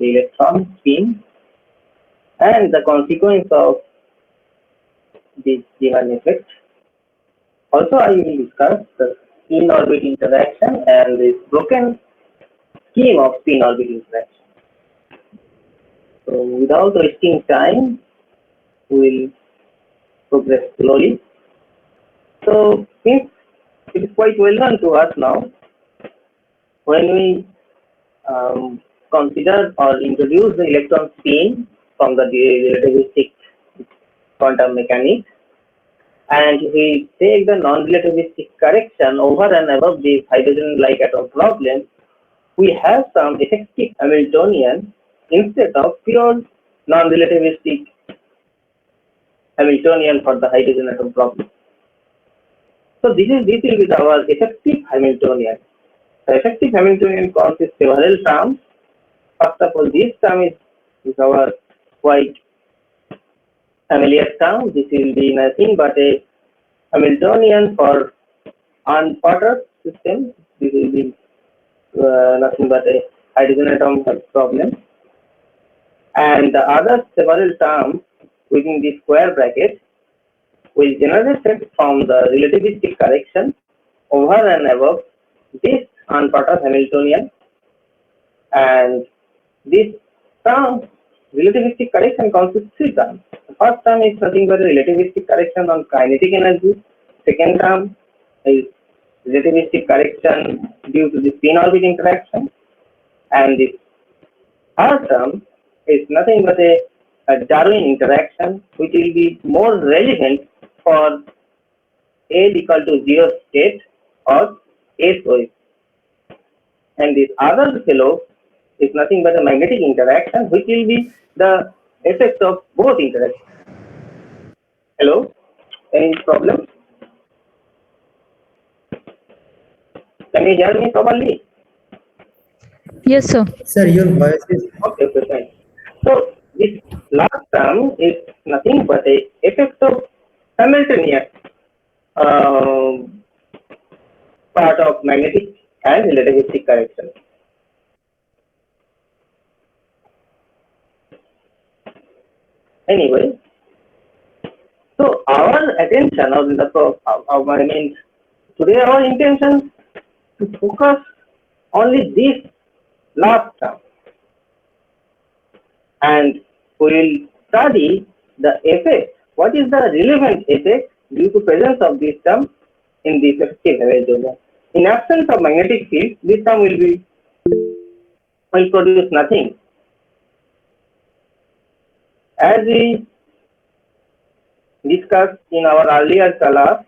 the electron spin and the consequence of this given effect. Also, I will discuss the spin-orbit interaction and this broken scheme of spin-orbit interaction. So, without wasting time, we will progress slowly. So, since it is quite well known to us now, when we consider or introduce the electron spin from the relativistic quantum mechanics, and we take the non-relativistic correction over and above the hydrogen-like atom problem, we have some effective Hamiltonian instead of pure non-relativistic Hamiltonian for the hydrogen atom problem. So this will be our effective Hamiltonian. The effective Hamiltonian consists of several terms. First of all, this term is our quite familiar term. This will be nothing but a Hamiltonian for unperturbed system. This will be nothing but a hydrogen atom problem. And the other several terms within the square bracket will generate from the relativistic correction over and above this unperturbed Hamiltonian. And this term, relativistic correction, consists of three terms. The first term is nothing but a relativistic correction on kinetic energy. Second term is relativistic correction due to the spin-orbit interaction. And the third term is nothing but a Darwin interaction, which will be more relevant for L equal to 0 state or SOS. And this other fellow is nothing but a magnetic interaction, which will be the effect of both interactions. Hello? Any problem? Can you hear me properly? Yes, sir. Sir, your voice is Okay, fine. So this last term is nothing but a effect of simultaneous part of magnetic and relativistic correction. Anyway, so our attention on the today our intention to focus only this last term, and we will study the effect. What is the relevant effect due to presence of this term in the effective Hamiltonian? In absence of magnetic field, this term will produce nothing. As we discussed in our earlier class,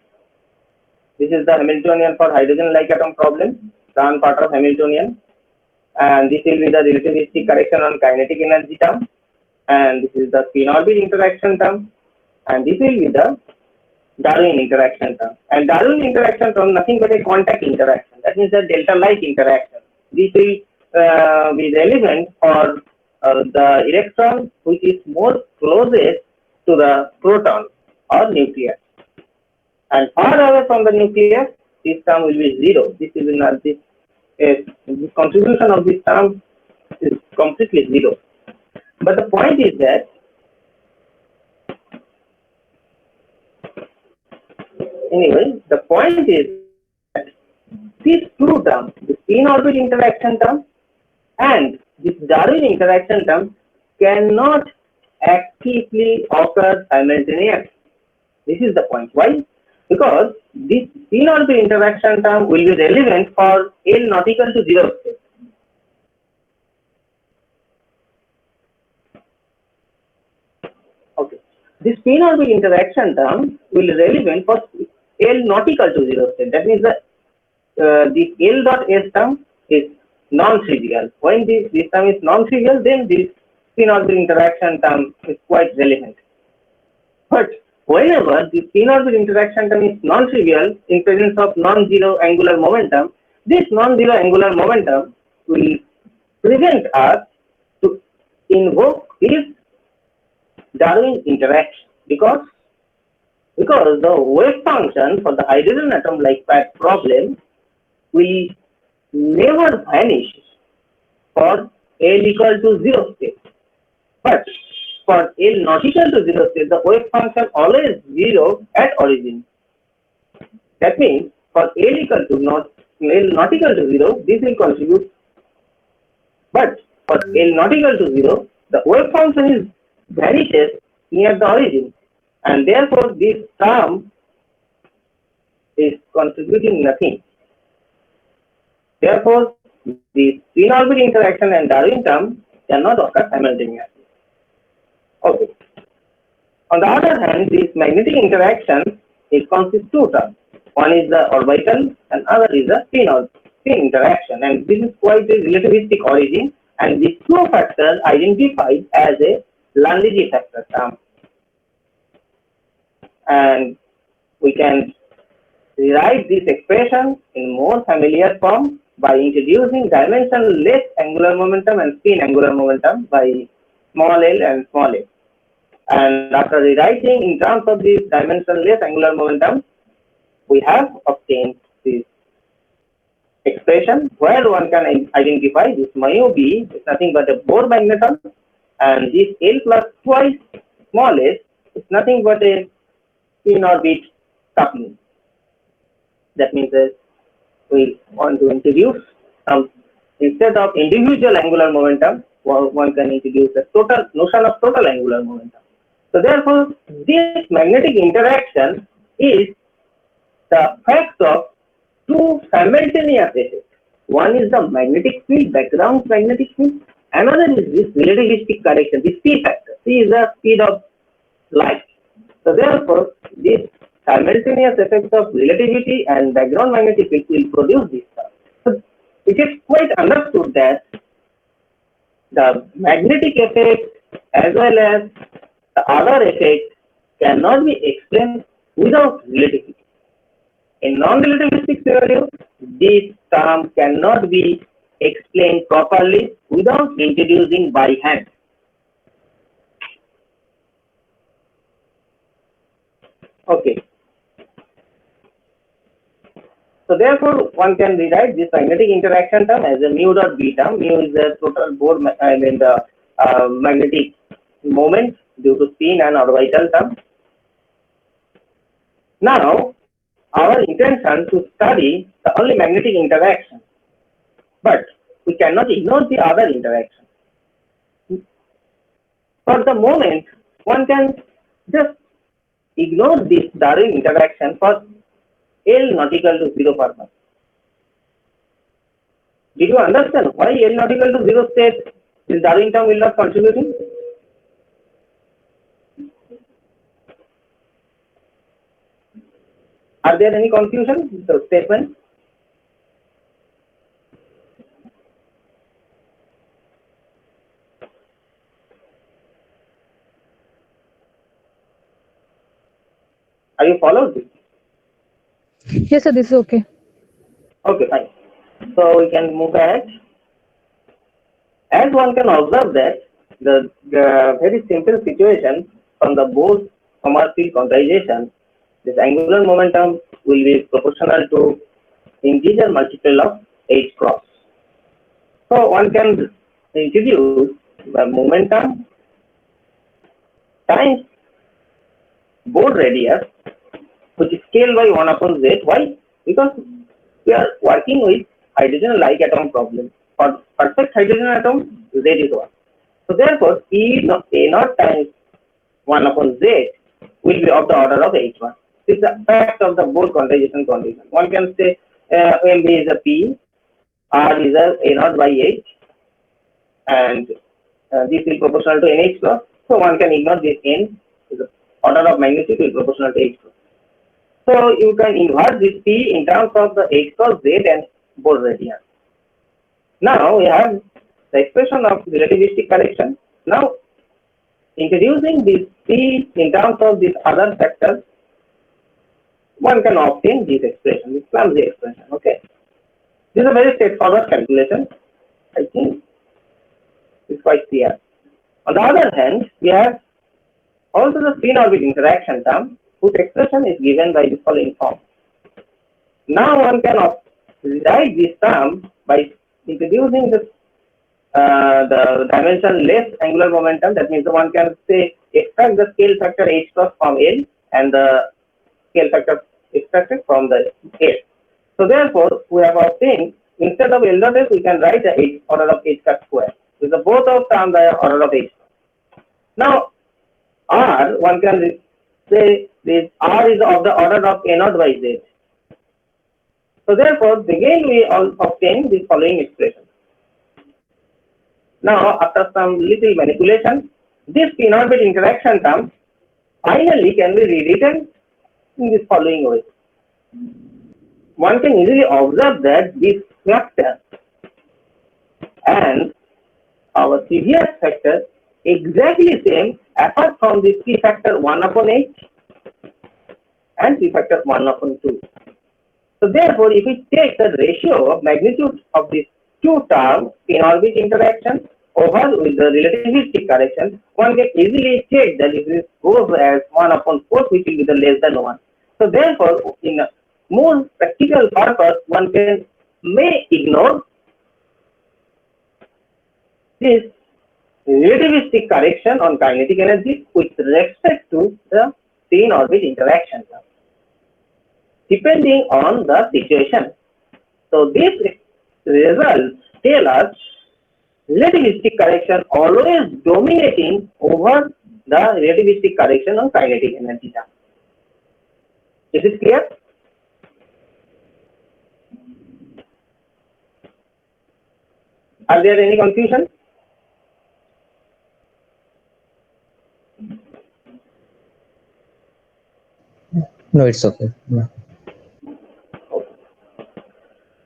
this is the Hamiltonian for hydrogen-like atom problem, the unperturbed Hamiltonian, and this will be the relativistic correction on kinetic energy term, and this is the spin-orbit interaction term, and this will be the Darwin interaction term. And Darwin interaction term nothing but a contact interaction. That means a delta-like interaction. This will be relevant for the electron which is more closest to the proton or nucleus. And far away from the nucleus, this term will be zero. This is not this. The contribution of this term is completely zero. But the point is that the point is that these two terms, the spin-orbit interaction term and this Darwin interaction term, cannot actively occur simultaneously. This is the point. Why? Because this spin-orbit interaction term will be relevant for L not equal to 0 state. Okay. This spin-orbit interaction term will be relevant for L not equal to 0 state. That means that the L dot S term is non-trivial. When this term is non-trivial, then this spin-orbit interaction term is quite relevant. But whenever the spin-orbit interaction term is non-trivial in presence of non-zero angular momentum, this non-zero angular momentum will prevent us to invoke this Darwin interaction because the wave function for the hydrogen atom like that problem will never vanish for L equal to 0 state. But for L not equal to 0 state, the wave function always 0 at origin. That means for L equal to L not equal to 0, this will contribute. But for L not equal to 0, the wave function is vanishes near the origin, and therefore this term is contributing nothing. Therefore, the spin-orbit interaction and Darwin term cannot occur simultaneously. Okay. On the other hand, this magnetic interaction is consists two terms. One is the orbital and other is the spin interaction, and this is quite a relativistic origin, and these two factors identified as a Lagrange factor term. And we can rewrite this expression in more familiar form by introducing dimensionless angular momentum and spin angular momentum by small l and small a. And after rewriting in terms of this dimensionless angular momentum, we have obtained this expression where one can identify this mu b is nothing but a Bohr magneton, and this L plus twice small s is nothing but a spin orbit coupling. That means that we want to introduce some, instead of individual angular momentum, one can introduce the total notion of total angular momentum. So therefore, this magnetic interaction is the fact of two simultaneous effects. One is the magnetic field, background magnetic field. Another is this relativistic correction, the C factor. C is the speed of light. So therefore, this simultaneous effects of relativity and background magnetic field will produce this term. So it is quite understood that the magnetic effect as well as the other effect cannot be explained without relativity. In non-relativistic scenario, this term cannot be explained properly without introducing by hand. Okay. So therefore, one can rewrite this magnetic interaction term as a mu dot b term. Mu is the total Bohr, the magnetic moment due to spin and orbital term. Now, our intention to study the only magnetic interaction, but we cannot ignore the other interaction. For the moment, one can just ignore this Darwin interaction for L not equal to 0 purpose. Did you understand why L not equal to 0 state this Darwin term will not contribute? Are there any confusion with the statement? Are you followed? Yes, sir, this is okay. Okay, fine. So we can move ahead. As one can observe that the very simple situation from the Bohr Sommerfeld quantization, this angular momentum will be proportional to integer multiple of h cross. So one can introduce the momentum times Bohr radius, which is scaled by 1 upon z. Why? Because we are working with hydrogen-like atom problem. For perfect hydrogen atom, z is 1. So therefore, A naught times 1 upon z will be of the order of h1. This is the fact of the Bohr quantization condition. One can say MB is a P, R is a naught by h, and this is proportional to NH cross. So one can ignore this N. The order of magnitude is proportional to h cross. So you can invert this P in terms of the h cross z and Bohr radius. Now we have the expression of relativistic correction. Now introducing this P in terms of these other factors, one can obtain this expression, this clumsy expression. Okay, this is a very straightforward calculation. I think it's quite clear. On the other hand, we have also the spin orbit interaction term, whose expression is given by the following form. Now one can rewrite this term by introducing the the dimension less angular momentum. That means one can say extract the scale factor h cross from L and the scale factor extracted from the L. So therefore, we have obtained instead of L dot S, we can write the h order of h cut square. So the both of terms are order of h. Now R, one can say this R is of the order of a naught by z. So therefore, again we all obtain the following expression. Now, after some little manipulation, this p-orbit interaction term finally can be rewritten in this following way. One can easily observe that this factor and our CVS factor exactly same apart from this p factor 1 upon h and p factor 1 upon 2. So therefore, if we take the ratio of magnitude of these two terms in orbit interaction over with the relativistic correction, one can easily check that if this goes as 1 upon 4, which will be the less than 1. So therefore, in a more practical purpose, one may ignore this relativistic correction on kinetic energy with respect to the spin orbit interaction, depending on the situation. So these results tell us relativistic correction always dominating over the relativistic correction on kinetic energy. Is it clear? Are there any confusion? No, it's okay. Yeah.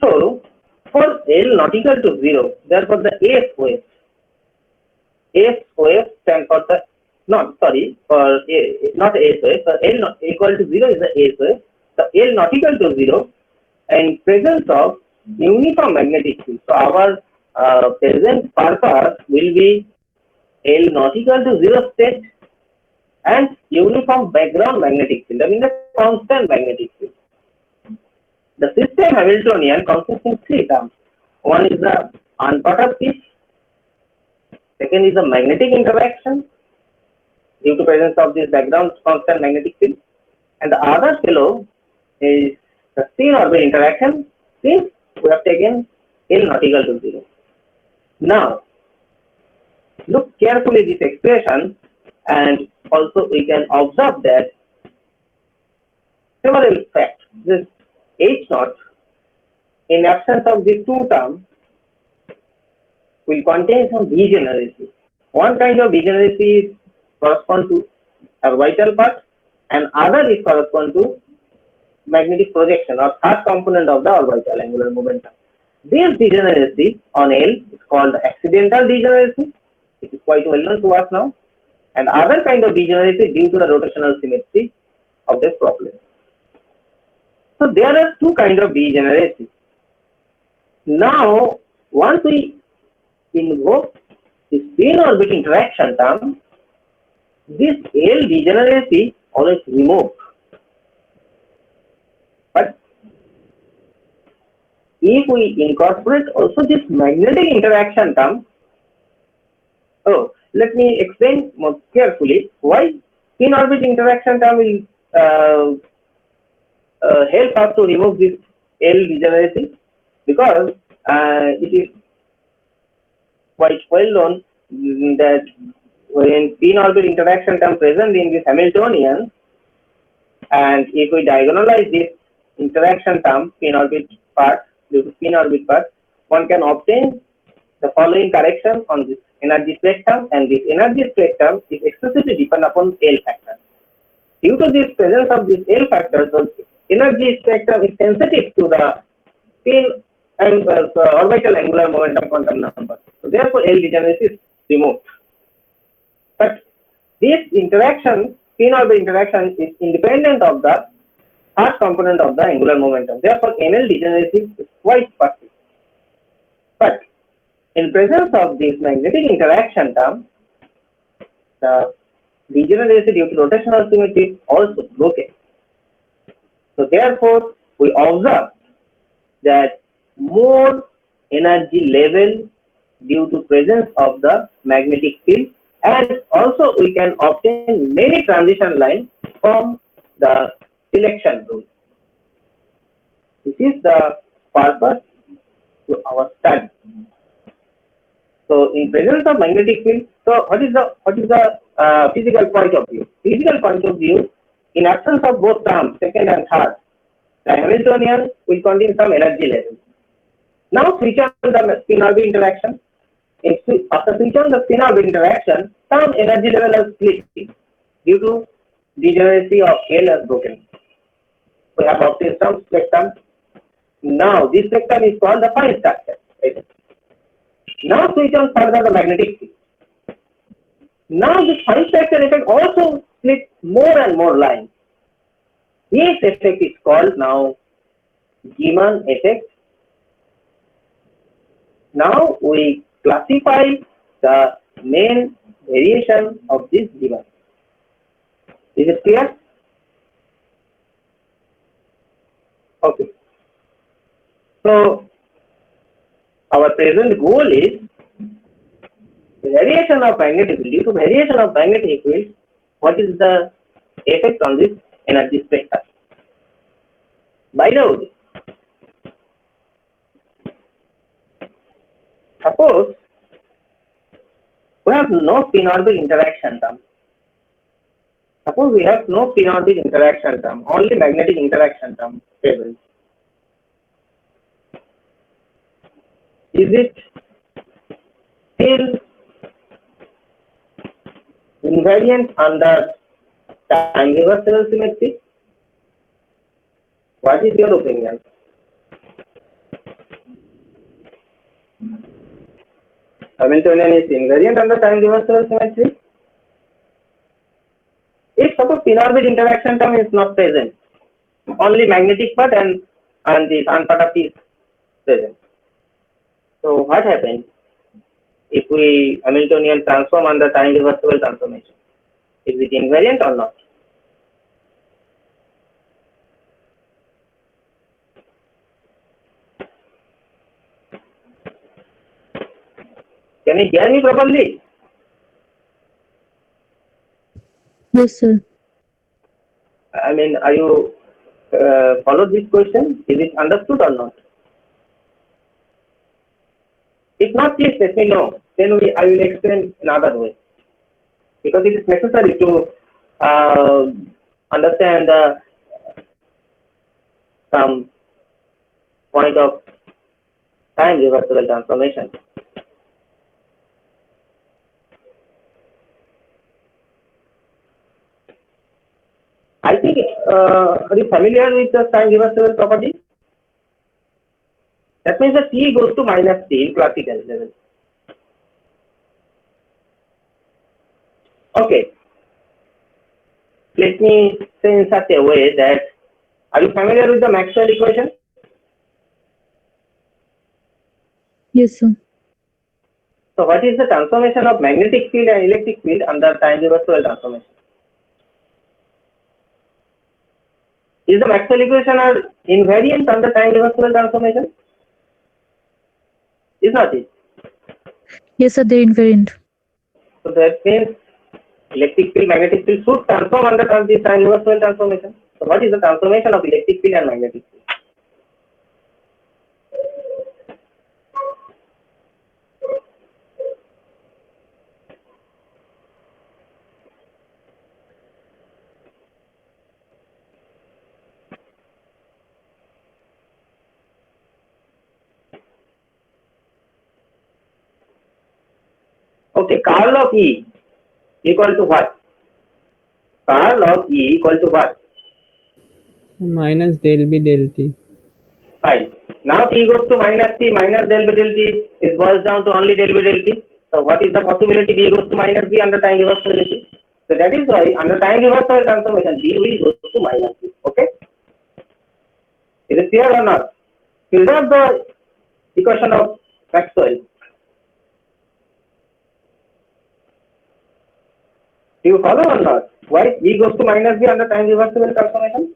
So, for L not equal to 0, therefore the S wave stands for the, not sorry, for not S wave, for L not equal to 0 is the S wave. The L not equal to 0 in presence of uniform magnetic field. So, our present purpose will be L not equal to 0 state and uniform background magnetic field, I mean the constant magnetic field. The system Hamiltonian consists in three terms. One is the unperturbed piece, second is the magnetic interaction due to presence of this background constant magnetic field, and the other fellow is the spin orbit interaction since we have taken L not equal to 0. Now, look carefully this expression, and also we can observe that several facts. This H naught, in absence of these two terms, will contain some degeneracy. One kind of degeneracy corresponds to orbital part, and other is correspond to magnetic projection or third component of the orbital angular momentum. This degeneracy on L is called accidental degeneracy. It is quite well known to us now. And other kind of degeneracy due to the rotational symmetry of this problem. So there are two kinds of degeneracy. Now, once we invoke the spin orbit interaction term, this L degeneracy always removed. But if we incorporate also this magnetic interaction term, let me explain more carefully why spin orbit interaction term will help us to remove this L degeneracy, because it is quite well known that when spin orbit interaction term present in this Hamiltonian, and if we diagonalize this interaction term spin orbit part due to spin orbit part, one can obtain the following correction on this energy spectrum, and this energy spectrum is exclusively dependent upon L factor. Due to this presence of this L factor, the energy spectrum is sensitive to the spin and orbital angular momentum quantum number. So therefore, L degeneracy is removed. But this interaction, spin orbit interaction, is independent of the third component of the angular momentum. Therefore, NL degeneracy is quite passive. But in presence of this magnetic interaction term, the degeneracy due to rotational symmetry is also broken. So therefore, we observe that more energy level due to presence of the magnetic field, and also we can obtain many transition lines from the selection rule. This is the purpose to our study. So in presence of magnetic field, so what is the physical point of view? Physical point of view, in absence of both terms, second and third, the Hamiltonian will contain some energy level. Now switch on the spin-orbit interaction. After switch on the spin-orbit interaction, some energy level has split due to degeneracy of L has broken. We have obtained some spectrum. Now this spectrum is called the fine structure. Right? Now switch on further the magnetic field. Now this fine structure effect also splits more and more lines. This effect is called now Zeeman effect. Now we classify the main variation of this Zeeman. Is it clear? Okay. So our present goal is variation of magnetic field. Due to variation of magnetic field, what is the effect on this energy spectrum? By the way, suppose we have no spin-orbit interaction term. Suppose we have no spin-orbit interaction term, only magnetic interaction term present. Is it still invariant under time reversal symmetry? What is your opinion? Hamiltonian is invariant under time reversal symmetry? If suppose spin-orbit interaction term is not present, only magnetic part and the sun part of is present. So what happens if we Hamiltonian transform under time reversible transformation? Is it invariant or not? Can you hear me properly? Yes, sir. I mean, are you follow this question? Is it understood or not? If not, please let me know. Then I will explain another way. Because it is necessary to understand some point of time reversible transformation. I think, are you familiar with the time reversible property? That means the T goes to minus T in classical level. Okay. Let me say in such a way that, are you familiar with the Maxwell equation? Yes, sir. So what is the transformation of magnetic field and electric field under time reversible transformation? Is the Maxwell equation are invariant under time reversible transformation? Is not it? Yes, sir, they're invariant. So that means electric field, magnetic field should transform under this time reversible transformation. So what is the transformation of electric field and magnetic field? Okay, curl of E equal to what? Curl of E equal to what? Minus del B del T. Fine. Now T goes to minus T, minus del B del T, it boils down to only del B del T. So what is the possibility B goes to minus B under time reversibility? So that is why under time reversible transformation B goes to minus B. Okay? Is it clear or not? Fill up the equation of Maxwell. Do you follow or not? Why B goes to minus B under time reversible transformation?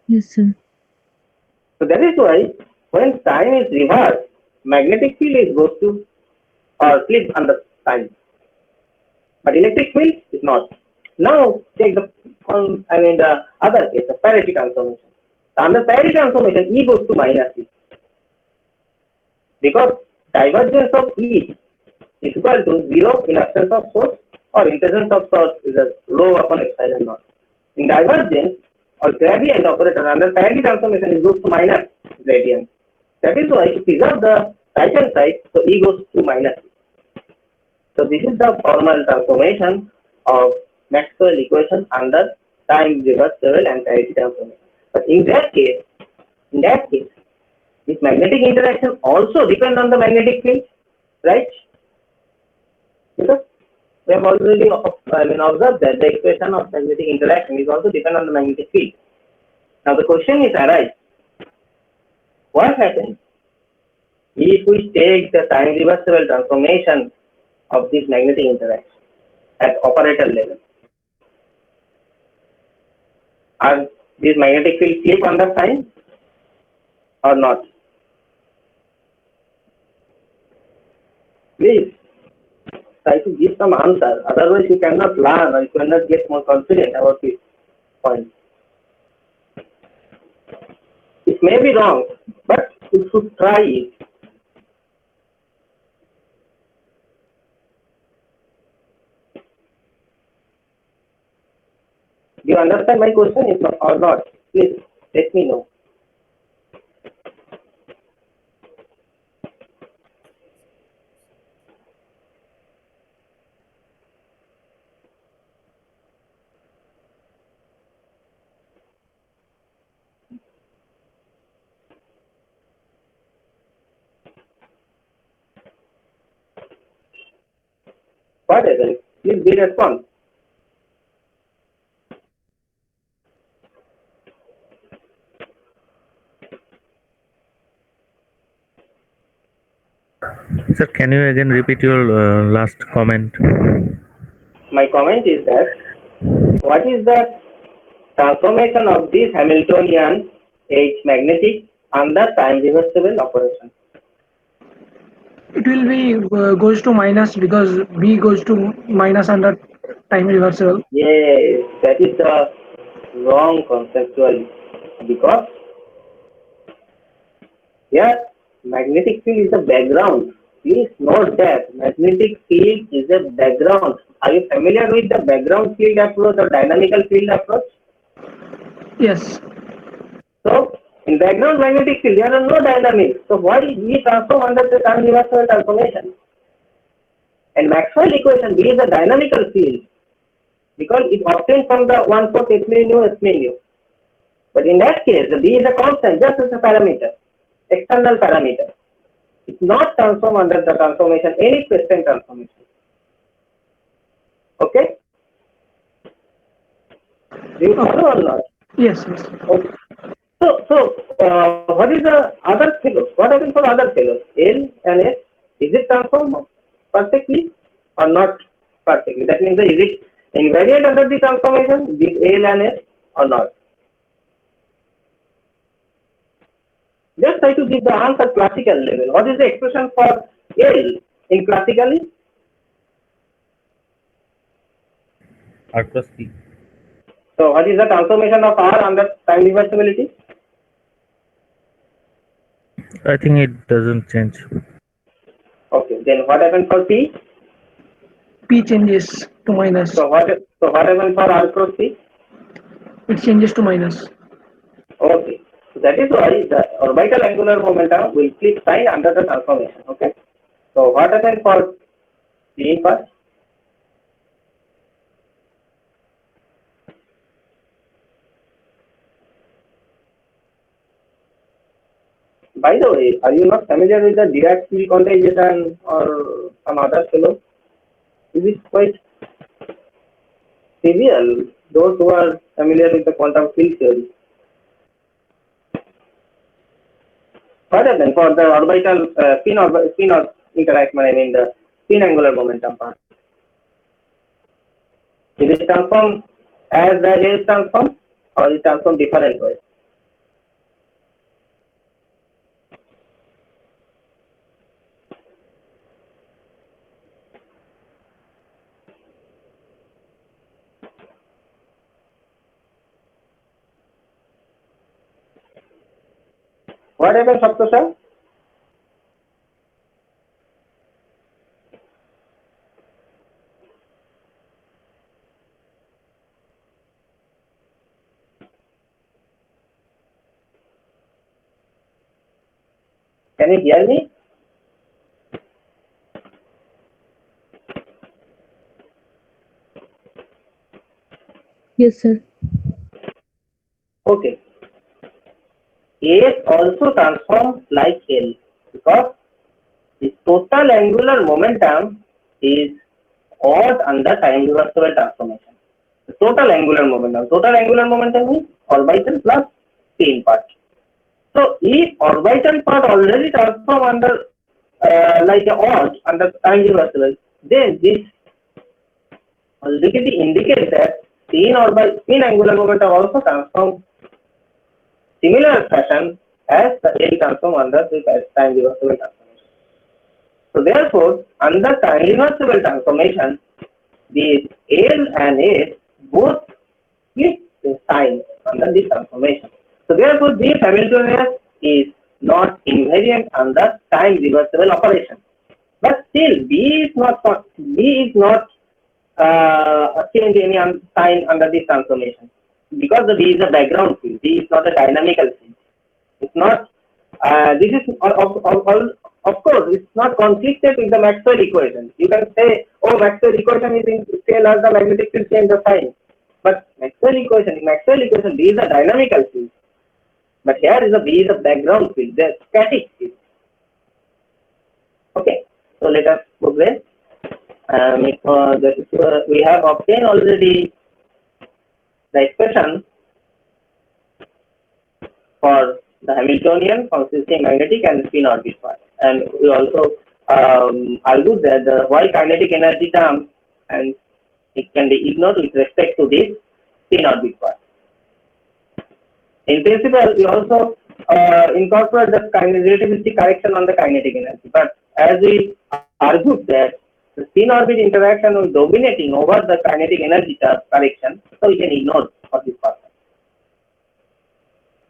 Yes, sir. So that is why When time is reversed, magnetic field is goes to or flip under time, but electric field is not. Now take the other case, the parity transformation. Under parity transformation, E goes to minus E because divergence of E is equal to 0 in absence of source or in presence of source is a rho upon epsilon naught. In divergence or gradient operator under parity transformation it goes to minus gradient. That is why to preserve the right hand side, so E goes to minus E. So this is the formal transformation of Maxwell equation under time reversible and parity transformation. But in that case, this magnetic interaction also depends on the magnetic field, right? Because we have already observed that the equation of magnetic interaction is also depend on the magnetic field. Now the question is arise, what happens if we take the time reversible transformation of this magnetic interaction at operator level? Are these magnetic field flip under time or not? Please try to give some answer, otherwise you cannot learn or you cannot get more confident about this point. It may be wrong, but you should try it. Do you understand my question or not? Please let me know. What is it? Please be response. Sir, can you again repeat your last comment? My comment is that what is the transformation of this Hamiltonian H magnetic under time reversible operation? It will be goes to minus because B goes to minus under time reversible. Yes, that is the wrong conceptually because here magnetic field is the background. Please note that magnetic field is a background. Are you familiar with the background field approach or dynamical field approach? Yes. So in background magnetic field there are no dynamics. So why we transform under the time reversible transformation? And Maxwell equation B is a dynamical field because it obtains from the 1/4 h mu s mu. But in that case, the B is a constant, just as a parameter, external parameter. It's not transformed under the transformation, any constant transformation. Okay? Do you follow or not? Yes. Yes. Okay. So what is the other fellows? What happens for other fellows? L and S, is it transformed perfectly or not perfectly? That means, is it invariant under the transformation, this L and S or not? Just try to give the answer classical level. What is the expression for L in classically? R plus P. So what is the transformation of R under time reversibility? I think it doesn't change. Okay, then what happens for P? P changes to minus. So what happens for R cross P? It changes to minus. Okay, so that is why the orbital angular momentum will flip sign under the transformation. Okay, so what happens for P first? By the way, are you not familiar with the Dirac field quantization or some other fellow? Is it quite trivial? Those who are familiar with the quantum field theory. What happens for the orbital spin interaction? I mean the spin angular momentum part. Is it transformed as the L transform or is it transformed different way? What happened, Saptosha? Can you hear me? Yes, sir. Okay. S also transforms like L because the total angular momentum is odd under time reversible transformation. The total angular momentum is orbital plus spin part. So if orbital part already transform under like a odd under time reversible, then this already indicates that spin angular momentum also transforms similar fashion as the L transform under the time reversible transformation. So therefore, under time reversible transformation, the L and S both give the sign under this transformation. So therefore, this Hamiltonian is not invariant under time reversible operation. But still, B is not change any sign under this transformation because the B is a background field. B is not a dynamical field. It's not. This is of course it's not conflicted with the Maxwell equation. You can say, oh, Maxwell equation is in scale as the magnetic field change the sign. But Maxwell equation, B is a dynamical field. But here is a B is a background field, the static field. Okay, so let us progress. We have obtained already the expression for the Hamiltonian consisting magnetic and spin orbit part, and we also argued that the why kinetic energy term and it can be ignored with respect to this spin orbit part. In principle, we also incorporate the relativistic correction on the kinetic energy, but as we argued that the spin orbit interaction is dominating over the kinetic energy correction, so we can ignore for this part.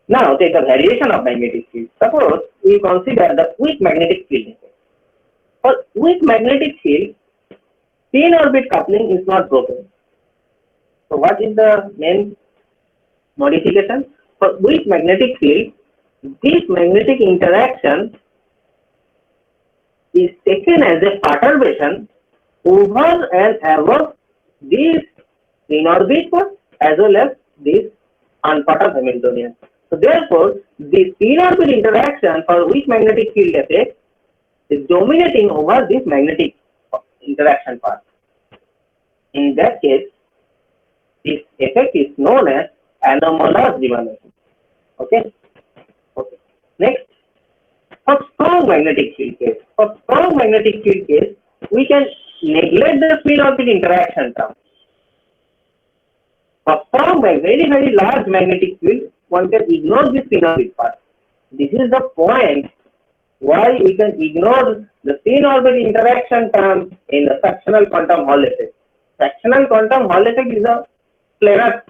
Now take the variation of magnetic field. Suppose we consider the weak magnetic field. For weak magnetic field, spin orbit coupling is not broken. So what is the main modification? For weak magnetic field, this magnetic interaction is taken as a perturbation over and above this spin orbit as well as this unperturbed Hamiltonian. So therefore, the spin orbit interaction for weak magnetic field effect is dominating over this magnetic interaction part. In that case, this effect is known as anomalous Riemann. Okay. Okay. Next, for strong magnetic field case. For strong magnetic field case, we can neglect the spin orbit interaction term. For strong, very large magnetic field, one can ignore the spin orbit part. This is the point why we can ignore the spin orbit interaction term in the fractional quantum Hall effect. Fractional quantum Hall effect is a planar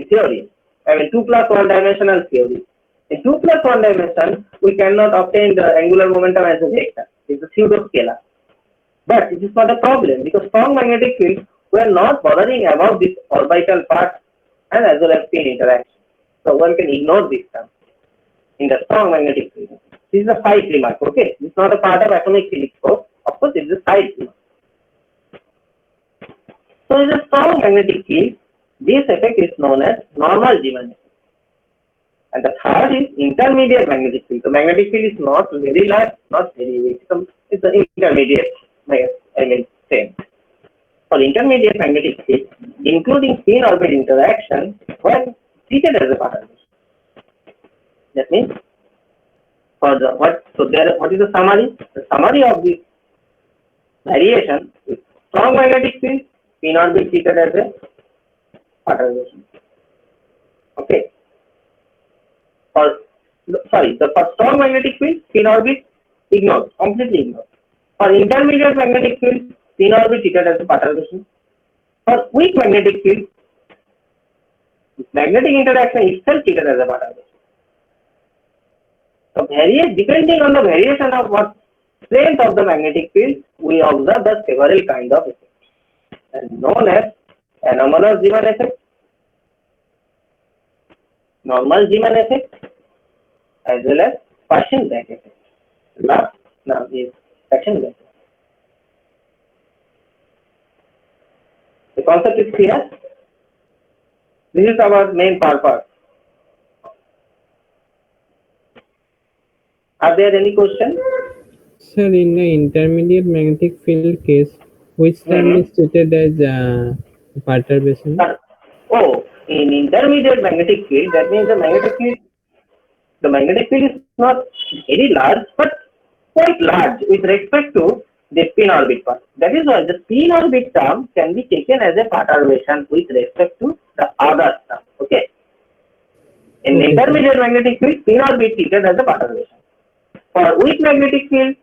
theory. 2 plus 1 dimensional theory. In 2 plus 1 dimension, we cannot obtain the angular momentum as a vector. It's a pseudo scalar. But it is not a problem because strong magnetic field, we are not bothering about this orbital part and as well as spin interaction. So one can ignore this term in the strong magnetic field. This is a side remark, okay? This is not a part of atomic physics course. Of course, it is a side remark. So in a strong magnetic field, this effect is known as normal Riemann. And the third is intermediate magnetic field. The magnetic field is not very large, not very weak. It's an intermediate, same. For intermediate magnetic field, including spin orbit interaction, were treated as a perturbation. That means, for the what is the summary? The summary of this variation is strong magnetic field, spin orbit treated as a perturbation. Okay. For strong magnetic field, spin orbit ignored, completely ignored. For intermediate magnetic field, spin orbit treated as a perturbation. For weak magnetic field, magnetic interaction itself treated as a perturbation. varies depending on the variation of what strength of the magnetic field, we observe the several kind of effects, and known as anomalous Zeeman effect, normal Zeeman effect, as well as Paschen-Black effect. Last now is Paschen-Black effect. The concept is clear. This is our main purpose. Are there any questions? Sir, in the intermediate magnetic field case, which term is treated as perturbation? Oh, in intermediate magnetic field, that means the magnetic field is not very large, but quite large with respect to the spin orbit part. That is why the spin orbit term can be taken as a perturbation with respect to the other term. Okay. In Okay. intermediate magnetic field, spin orbit is treated as a perturbation. For weak magnetic field,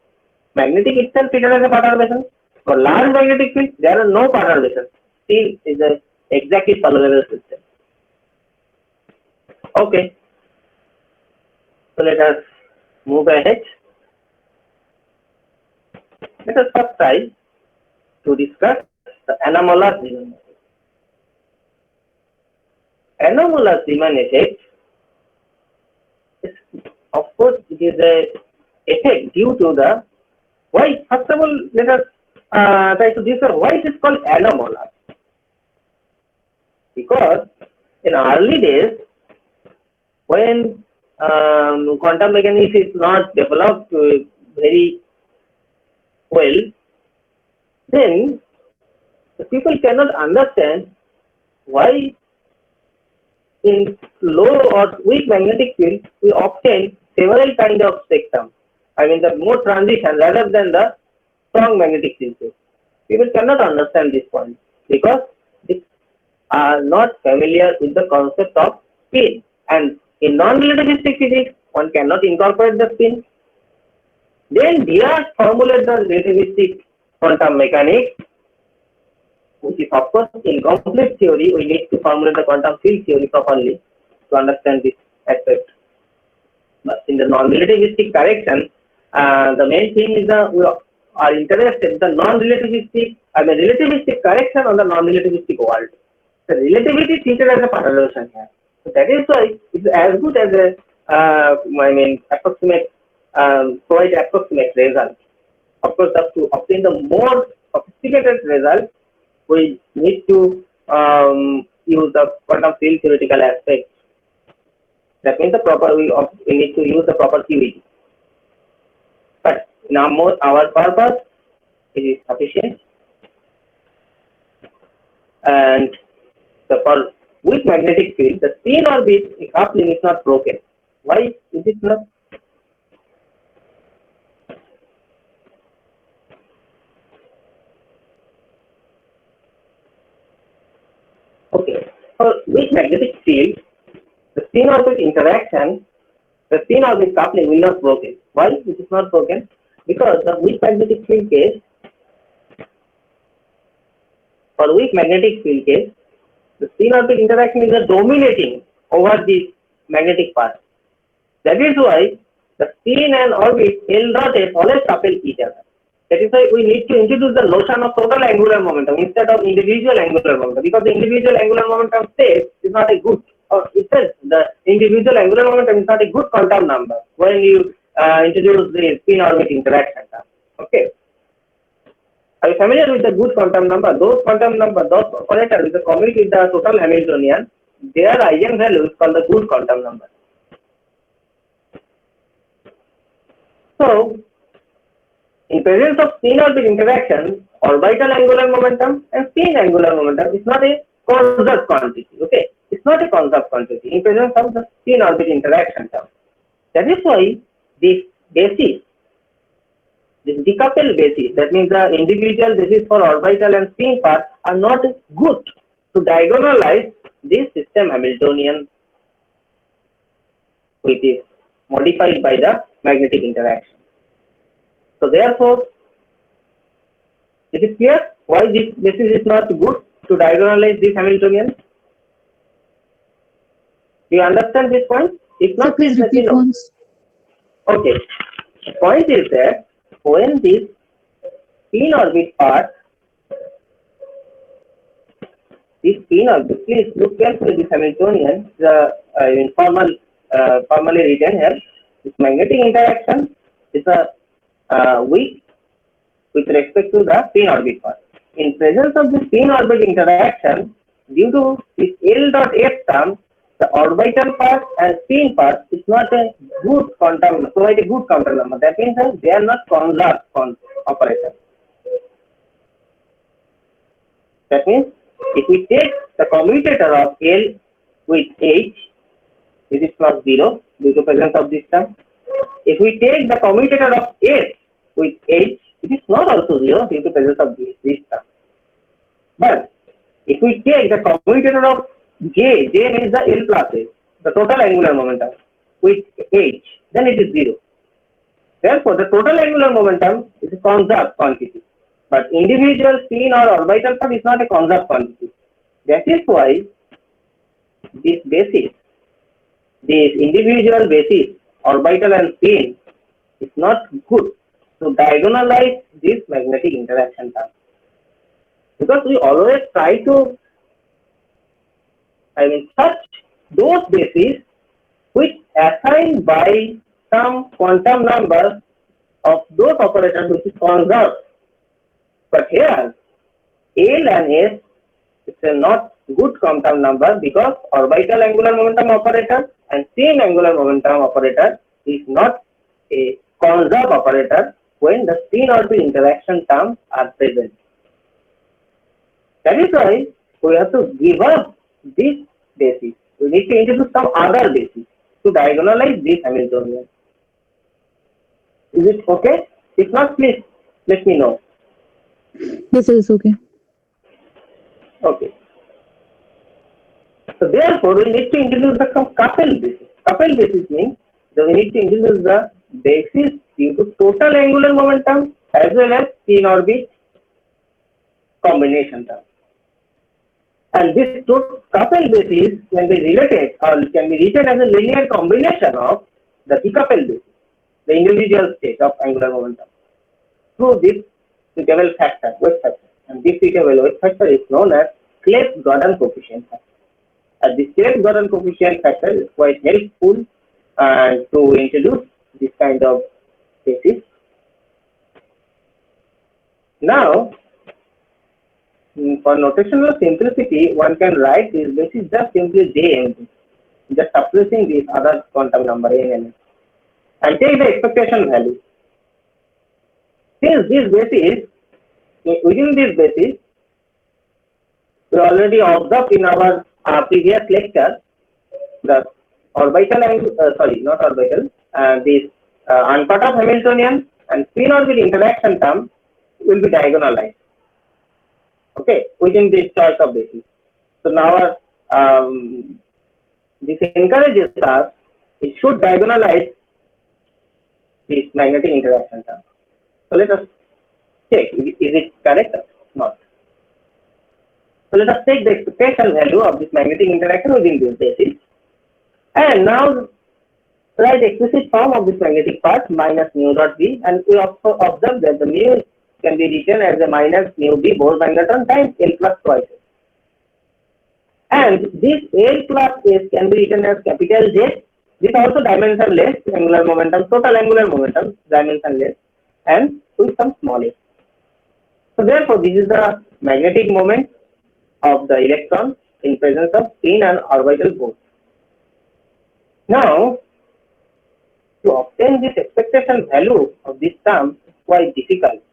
magnetic itself treated as a perturbation. For large magnetic field, there are no perturbations. Still is a exactly solvable system. Okay. So let us move ahead. Let us first try to discuss the anomalous Zeeman effect. Anomalous Zeeman effect is, of course, it is a effect due to the why. First of all, let us try to discuss why it is called anomalous. Because in early days, when quantum mechanics is not developed very well, then the people cannot understand why in low or weak magnetic field we obtain several kind of spectrum. I mean the more transition rather than the strong magnetic field. People cannot understand this point because they are not familiar with the concept of spin, and in non-relativistic physics one cannot incorporate the spin. Then Dirac formulated the relativistic quantum mechanics, which is of course incomplete theory. We need to formulate the quantum field theory properly to understand this aspect. But in the non-relativistic correction, the main thing is that we are interested in the non-relativistic, relativistic correction on the non-relativistic world. The relativity is treated as a perturbation here. So that is why it's as good as a, approximate, quite approximate result. Of course, to obtain the more sophisticated result, we need to use the quantum field theoretical aspect. That means we need to use the proper QED. But in our purpose, it is sufficient. And for weak magnetic field, the spin orbit coupling is not broken. Why is it not? Okay. For weak magnetic field, the spin orbit interaction, the spin orbit coupling will not broken. Why it is not broken? Because the weak magnetic field case, for weak magnetic field case, the spin orbit interaction is dominating over the magnetic part. That is why the spin and orbit L dot S always couple each other. That is why we need to introduce the notion of total angular momentum instead of individual angular momentum, because the individual angular momentum state is not a good, or it says the individual angular momentum is not a good quantum number when you introduce the spin orbit interaction term. Okay. Are you familiar with the good quantum number? Those quantum number, those operators with the commute with the total Hamiltonian, their eigenvalue is called the good quantum number. So, in presence of spin orbit interaction, orbital angular momentum and spin angular momentum is not a conserved quantity. Okay, it's not a conserved quantity in presence of the spin orbit interaction term. That is why this basis, this decoupled basis, that means the individual basis for orbital and spin part are not good to diagonalize this system Hamiltonian, which is modified by the magnetic interaction. So therefore, is it clear why this basis is not good to diagonalize this Hamiltonian? Do you understand this point? If So not, please let me repeat know. once. Okay. The point is that when this spin orbit part, please look carefully this Hamiltonian, formally written here. This magnetic interaction is a weak with respect to the spin orbit part. In presence of the spin orbit interaction, due to this L dot S term, the orbital part and spin part is not a good quantum, provide a good quantum number. That means that they are not conserved operators. That means if we take the commutator of L with H, this is not 0 due to presence of this term. If we take the commutator of S with H, it is not also 0 due to presence of this term. But if we take the commutator of J means the L plus H, the total angular momentum with H, then it is 0. Therefore, the total angular momentum is a conserved quantity. But individual spin or orbital part is not a conserved quantity. That is why this individual basis, orbital and spin, is not good to diagonalize this magnetic interaction term. Because we always try to search those bases which assigned by some quantum number of those operators which is conserved. But here, L and S is a not good quantum number because orbital angular momentum operator and spin angular momentum operator is not a conserved operator when the spin orbit interaction terms are present. That is why we have to give up this basis. We need to introduce some other basis to diagonalize this Hamiltonian. Is it okay? If not, please let me know. Yes, sir, it's okay. Okay. So therefore, we need to introduce the coupled basis. Coupled basis means that we need to introduce the basis due to total angular momentum as well as spin orbit combination term. And this coupled basis can be related or can be written as a linear combination of the decoupled basis, the individual state of angular momentum, through this suitable factor, weight factor. And this suitable weight factor is known as Clebsch-Gordan coefficient factor. And this Clebsch-Gordan coefficient factor is quite helpful to introduce this kind of basis. Now, for notational simplicity, one can write this basis just simply JMT, just suppressing this other quantum number n and take the expectation value. Since this basis, within this basis, we already observed in our previous lecture the orbital angle, not orbital, this uncut of Hamiltonian and spin orbit interaction term will be diagonalized. Okay, within this choice of basis. So now this encourages us, it should diagonalize this magnetic interaction term. So let us check, is it correct or not? So let us take the expectation value of this magnetic interaction within this basis. And now write explicit form of this magnetic part minus mu dot B, and we also observe that the mu can be written as a minus mu B Bose-Magnetron times L plus twice S. And this L plus S can be written as capital J. This also dimensionless angular momentum, total angular momentum, dimensionless, and with some small s. So therefore, this is the magnetic moment of the electron in presence of spin and orbital both. Now, to obtain this expectation value of this term is quite difficult.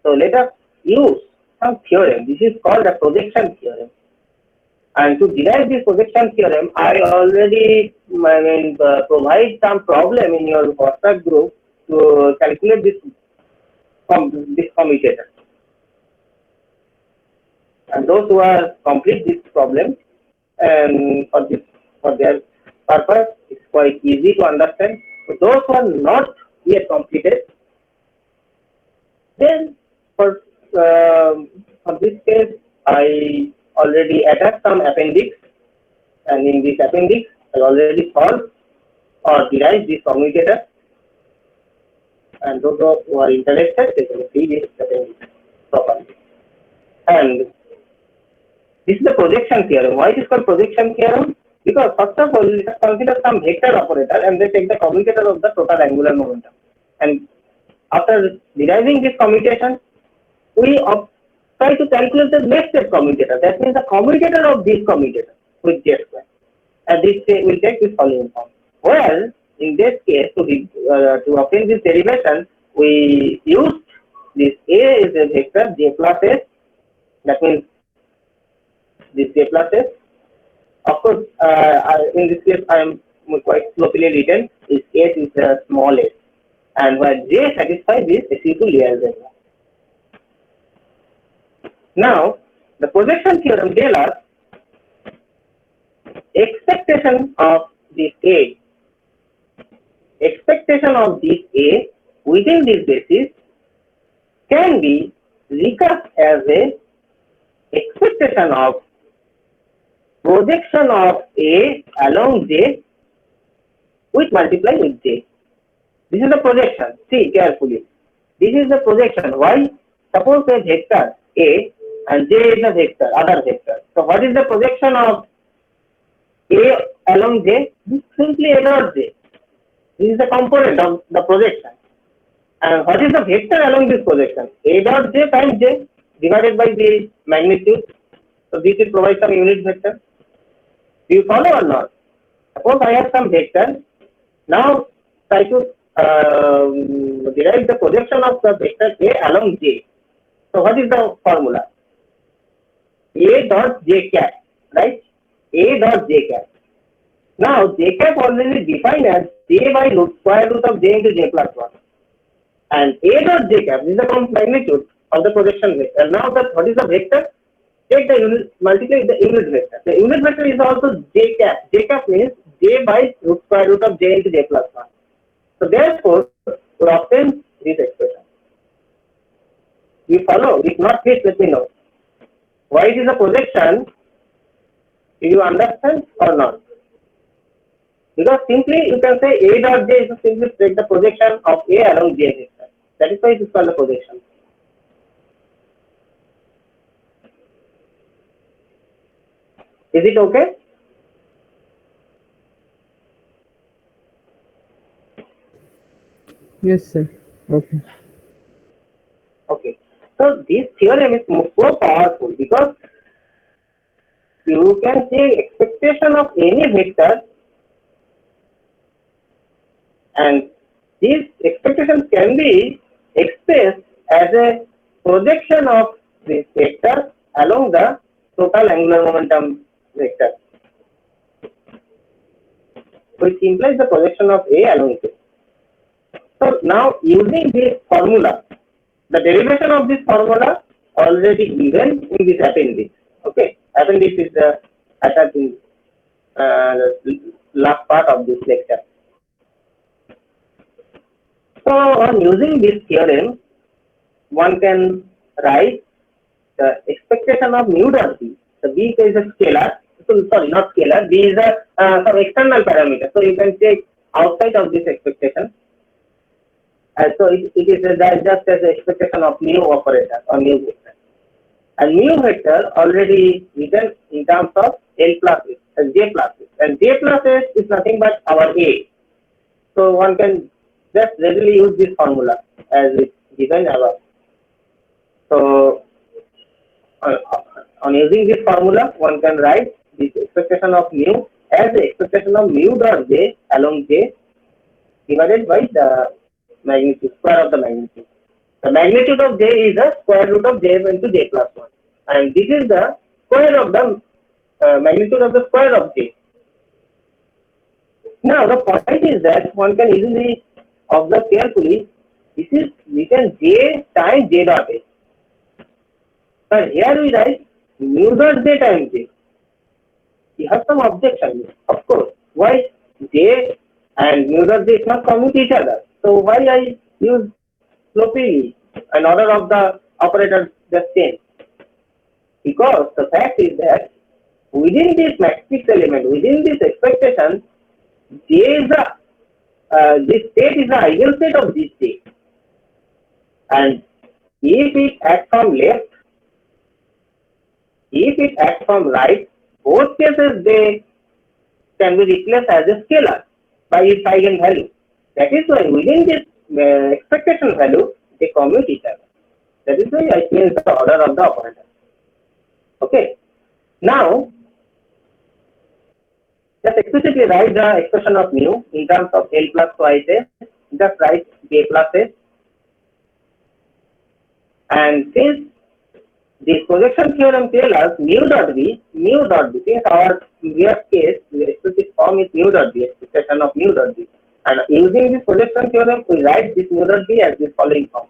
So let us use some theorem. This is called a projection theorem. And to derive this projection theorem, I already provide some problem in your WhatsApp group to calculate this commutator. And those who are complete this problem and for their purpose, it's quite easy to understand. For those who are not yet completed, then for this case, I already attached some appendix, and in this appendix, I already solved or derived this commutator. and those who are interested, they can see this properly. And this is the projection theorem. Why it is called projection theorem? Because first of all, let us consider some vector operator and they take the commutator of the total angular momentum. And after deriving this commutation, we try to calculate the next step commutator. That means the commutator of this commutator with j square. And this will take this following form. Well, in this case, to obtain this derivation, we used this A is a vector j plus s. That means this j plus s. Of course, in this case, I am quite slopily written. Is s is a small s, and where j satisfies this SU2 layer area. Now, the projection theorem tells us expectation of this A within this basis can be recast as a expectation of projection of A along J with multiply with J. This is the projection. See carefully. This is the projection. Why? Suppose a vector A and J is a vector, other vector. So what is the projection of A along J? This is simply A dot J. This is the component of the projection. And what is the vector along this projection? A dot J times J divided by the magnitude. So this will provide some unit vector. Do you follow or not? Suppose I have some vector. Now try to derive the projection of the vector A along J. So what is the formula? A dot J cap, right? A dot J cap. Now J cap already defined as J by square root of J into J plus 1. And A dot J cap is the magnitude of the projection vector. Now what is the vector? Take the unit, multiply the unit vector. The unit vector is also J cap. J cap means J by square root of J into J plus 1. So therefore, we obtain this expression. You follow? If not, please let me know. Why it is a projection? Do you understand or not? Because simply you can say A dot J is simply take the projection of A along J vector. That is why it is called the projection. Is it okay? Yes, sir. Okay. Okay. So this theorem is so powerful because you can say expectation of any vector, and these expectations can be expressed as a projection of this vector along the total angular momentum vector, which implies the projection of A along J. So now using this formula, the derivation of this formula already given in this appendix. Okay, appendix is the attached in the last part of this lecture. So on using this theorem, one can write the expectation of mu dot B. So B is a scalar. So, sorry, not scalar. B is a some external parameter. So you can take outside of this expectation. So it is just as an expectation of mu operator or mu vector. And mu vector already written in terms of L plus S, J plus S. And J plus S is nothing but our A. So one can just readily use this formula as it's given above. So on using this formula, one can write this expectation of mu as the expectation of mu dot J along J divided by the magnitude, square of the magnitude. The magnitude of J is the square root of J into J plus 1. And this is the square of the magnitude of the square of J. Now the point is that one can easily observe carefully, this is written J times J dot A. But here we write mu dot J times J. You have some objection, of course. Why J and mu dot J is not commute each other? So why I use slopely an order of the operators just change? Because the fact is that within this matrix element, within this expectation, J is the this state is the eigenstate of this state. And if it acts from left, if it acts from right, both cases they can be replaced as a scalar by its eigenvalue. That is why within this expectation value, they commute each other. That is why I change the order of the operator. Okay. Now, just explicitly write the expression of mu in terms of L plus twice S. Just write J plus S. And since the projection theorem tells us mu dot B, since our previous case, the explicit form is mu dot B, expression of mu dot B. And using this projection theorem, we write this mu dot B as the following form.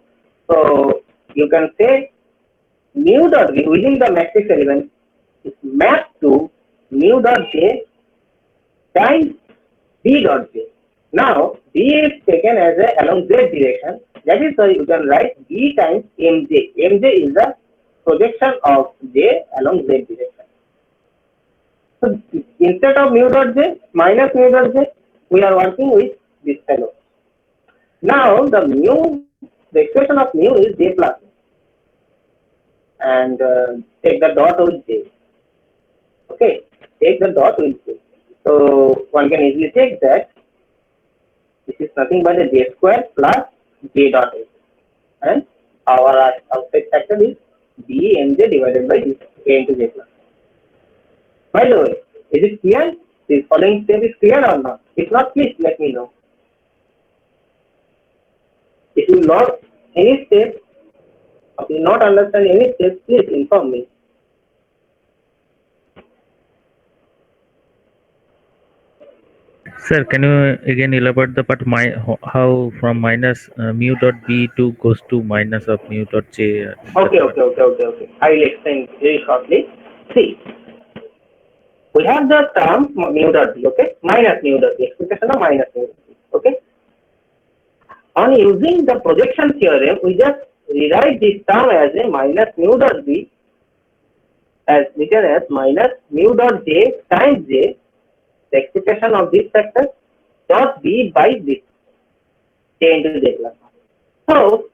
So you can say mu dot B within the matrix element is mapped to mu dot J times B dot J. Now B is taken as a along Z direction. That is why you can write B times Mj. Mj is the projection of J along Z direction. So instead of mu dot J minus mu dot J, we are working with this fellow. Now the expression of mu is J plus, and take the dot with J. Okay, take the dot with J. So one can easily take that this is nothing but a J square plus J dot S, and our outside factor is B Mj divided by this K into J plus. By the way, is it clear? This following step is clear or not? If not, please let me know. If you lost any step, or you not understand any step, please inform me. Sir, can you again elaborate the part how from minus mu dot B to goes to minus of mu dot J? Okay. I will explain very shortly. See, we have the term mu dot B, okay, minus mu dot B, expectation of minus mu dot B, okay. On using the projection theorem, we just rewrite this term as a minus mu dot B, as written as minus mu dot J times J, the expectation of this factor, dot B by this J into J plus. So,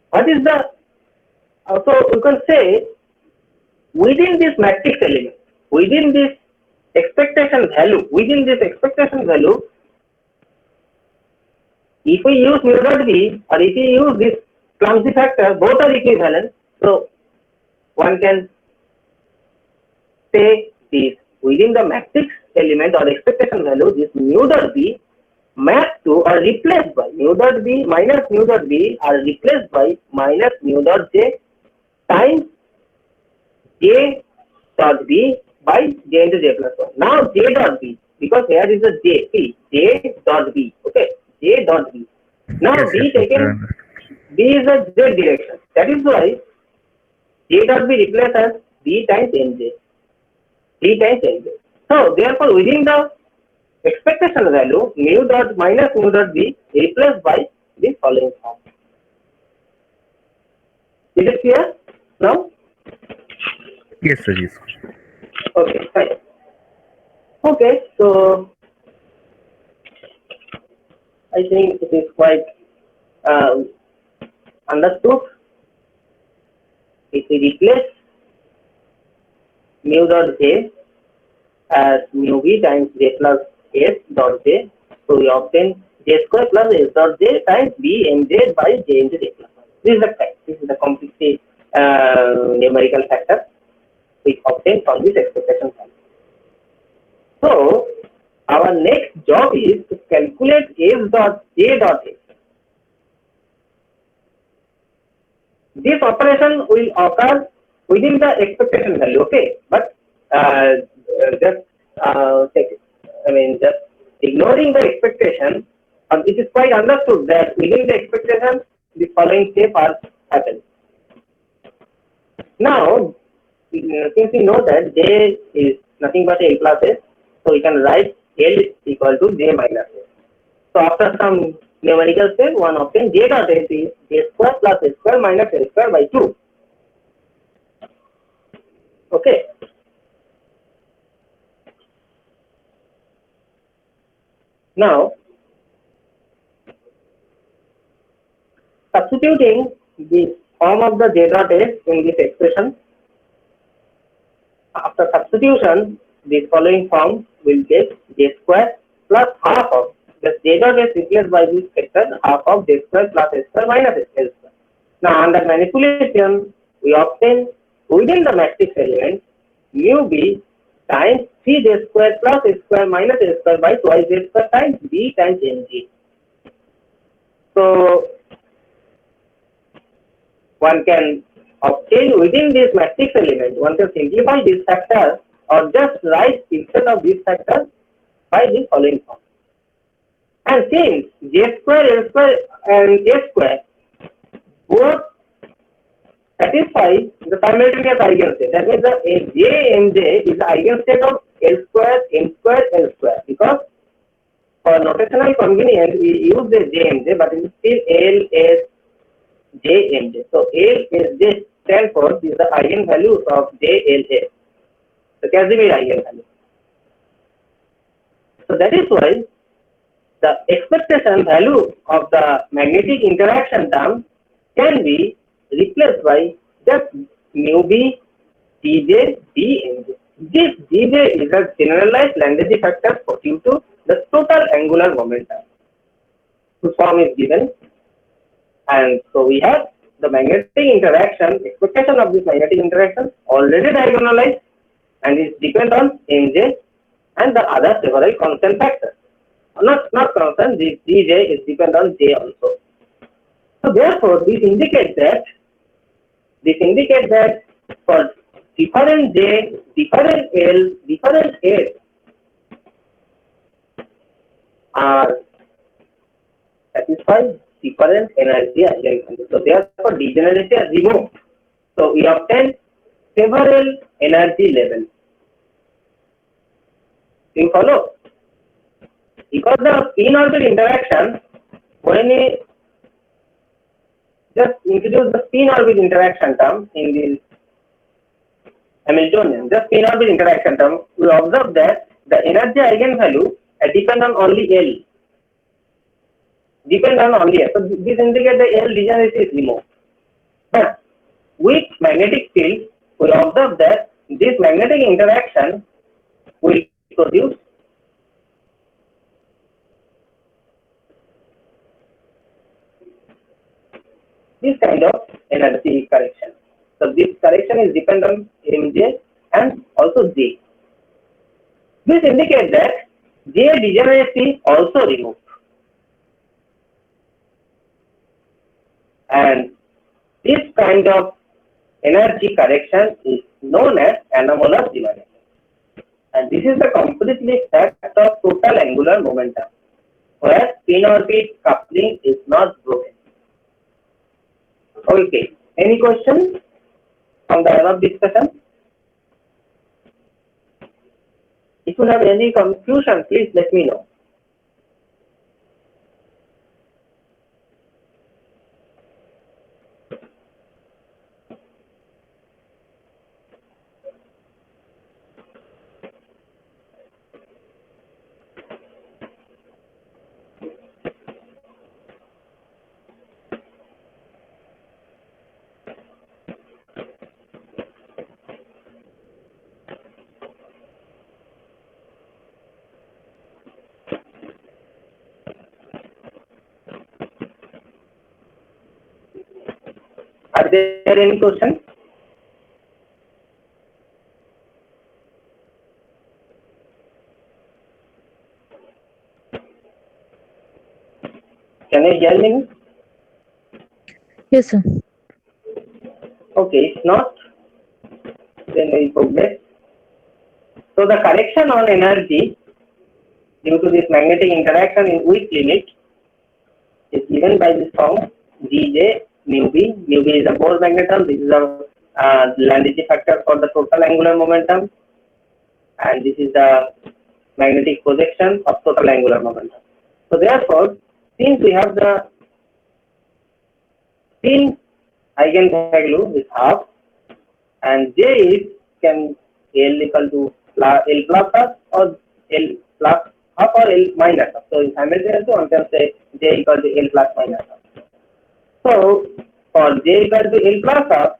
what is the, so you can say, within this matrix element, within this expectation value, if we use mu dot B or if we use this clumsy factor, both are equivalent. So one can say this within the matrix element or expectation value, this mu dot B mapped to or replaced by mu dot B minus mu dot B are replaced by minus mu dot J times J dot B by J into J plus 1. Now J dot B, because here is a J, see, J dot B, okay, J dot B. Now Yes, B yes, taken, B is a Z direction. That is why J dot B replaced as B times Mj. So therefore within the expectation value, mu dot minus mu dot B replaced by the following form. Is it clear now? Yes, sir. Yes. Okay, fine. Okay, so I think it is quite understood. If we replace mu dot J as mu B times J plus S dot J, so we obtain J square plus S dot J times B Mj by J into J plus 1. This is the fact. This is the complete numerical factor we obtain from this expectation value. So our next job is to calculate S dot J dot S. This operation will occur within the expectation value, okay? But just just ignoring the expectation, it is quite understood that within the expectation, the following step are happening. Now, since we know that J is nothing but L plus S, so we can write L equal to J minus S. So after some numerical step, one obtains J dot S is J square plus S square minus L square by 2. Okay. Now, substituting the form of the J dot S in this expression. After substitution, the following form will get J square plus half of the J dot S replaced by this factor half of J square plus S square minus S square. Now under manipulation, we obtain within the matrix element mu B times 3J square plus S square minus S square by twice J square times B times Mg. So one can obtain within this matrix element, one can simplify this factor or just write instead of this factor by the following form. And since J square, L square and A square both satisfy the simultaneous eigenstate, that means the J Mj is the eigenstate of L square, M square, L square, because for notational convenience we use the J Mj, but it is still L S J Mj. So L S J stands for is the eigenvalues of J L S, the Casimir eigenvalue. So that is why the expectation value of the magnetic interaction term can be replaced by just mu B Dj Dmj. This Dj is a generalized Landesi factor due to the total angular momentum. The form is given, and so we have the magnetic interaction, expectation of this magnetic interaction already diagonalized and is depend on Mj and the other several constant factors. Not constant, this Dj is depend on J also. So therefore, this indicates that for different J, different L, different S are satisfied different energy eigenvalues. So therefore, degeneracy is removed. So we obtain several energy levels. You follow? Because the spin-orbit interaction, when we just introduce the spin-orbit interaction term in this Hamiltonian, the spin-orbit interaction term, we observe that the energy eigenvalue depend on only L. Depend on only L. So this indicates the L degeneracy is removed. But with magnetic field, we observe that this magnetic interaction will produce this kind of energy correction. So this correction is dependent on Mj and also J. This indicates that J degeneracy also removed. And this kind of energy correction is known as anomalous divergence. And this is the completely fact of total angular momentum, where spin-orbit coupling is not broken. Okay, any questions from the above discussion? If you have any confusion, please let me know. Are there any questions? Can you hear me? Yes, sir. Okay, if not, then we progress. So the correction on energy due to this magnetic interaction in weak limit is given by this form Gj mu b. Mu b is a Bohr magneton. This is a Landesi factor for the total angular momentum, and this is the magnetic projection of total angular momentum. So therefore, since we have the spin eigenvalue is half, and J is can L equal to L plus half or L plus half or L minus half. So in simultaneously one can say J equal to L plus minus half. So for j equal to L plus of,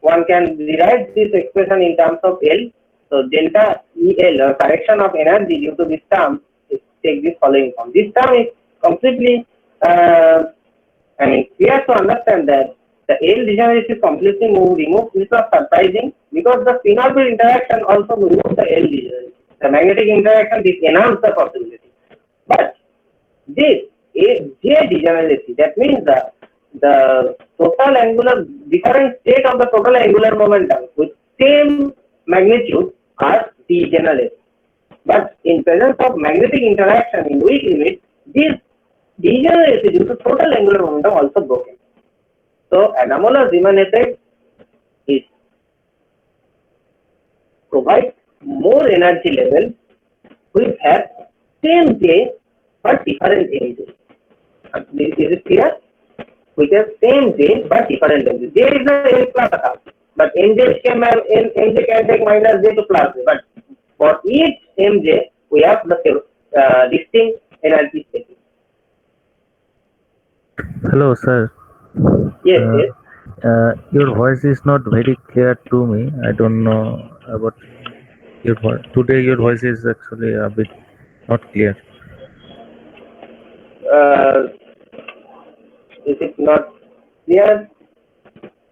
one can rewrite this expression in terms of L. So delta EL, or correction of energy due to this term, is take this following form. This term is completely, we have to understand that the L degeneracy completely removes. This was surprising because the spin orbit interaction also removes the L degeneracy. The magnetic interaction, this enhances the possibility. But this J degeneracy, that means the total angular, different state of the total angular momentum with same magnitude are degenerate. But in presence of magnetic interaction in weak limit, this degeneracy due to total angular momentum also broken. So anomalous Riemann effect is provides more energy level which have same J but different MJ. Is it clear? We have same J but different MJ. J is the L plus term, but MJ can take minus J to plus J. But for each MJ, we have the distinct energy state. Hello, sir. Yes, yes. Your voice is not very clear to me. I don't know about your voice. Today, your voice is actually a bit not clear. Is it not clear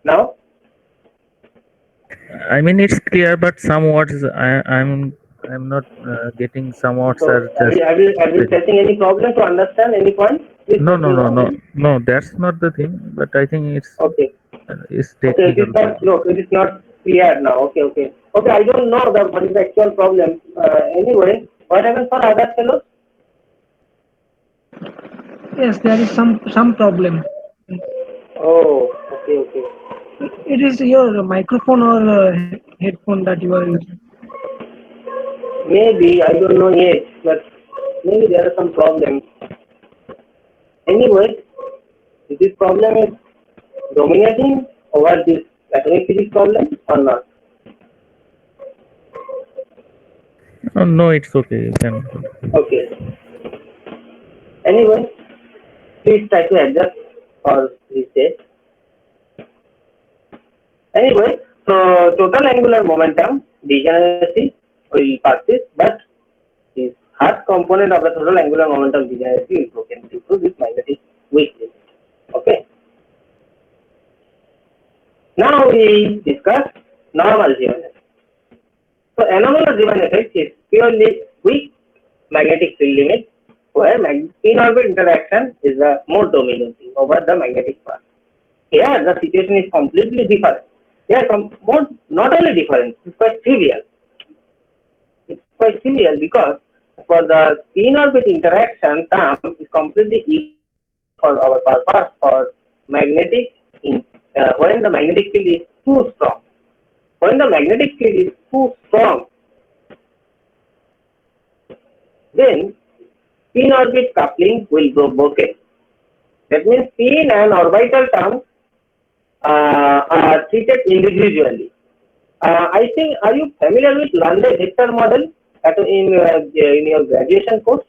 now? I mean, it's clear, but some words I'm not getting. Some words So are just. are you facing any problem to understand any point? Please No, let no, me no, know. no, no. That's not the thing. But I think it's Okay. it's Okay, it technical. is not, look, it is not clear now. Okay, okay. Okay, I don't know what is the actual problem. Anyway, what happens for other fellows? Yes, there is some problem. Oh, okay, okay. It is your microphone or headphone that you are using. Maybe, I don't know yet, but maybe there are some problems. Anyway, this problem is dominating over this atomic physics problem or not? Oh, no, it's okay. You can. Okay. Anyway, please try to adjust or reset. Anyway, so total angular momentum degeneracy will persist, but this half component of the total angular momentum degeneracy is broken due to this magnetic weakness. Okay. Now we discuss normal Riemann effect. So anomalous Riemann effect is purely weak magnetic field limit where spin orbit interaction is the more dominant thing over the magnetic part. Here the situation is completely different. Here not only different, it's quite trivial. It's quite trivial because for the spin orbit interaction term is completely equal for our purpose for magnetic when the magnetic field is too strong. When the magnetic field is too strong, then spin orbit coupling will go broken. That means spin and orbital terms are treated individually. I think, are you familiar with Landau vector model in your graduation course?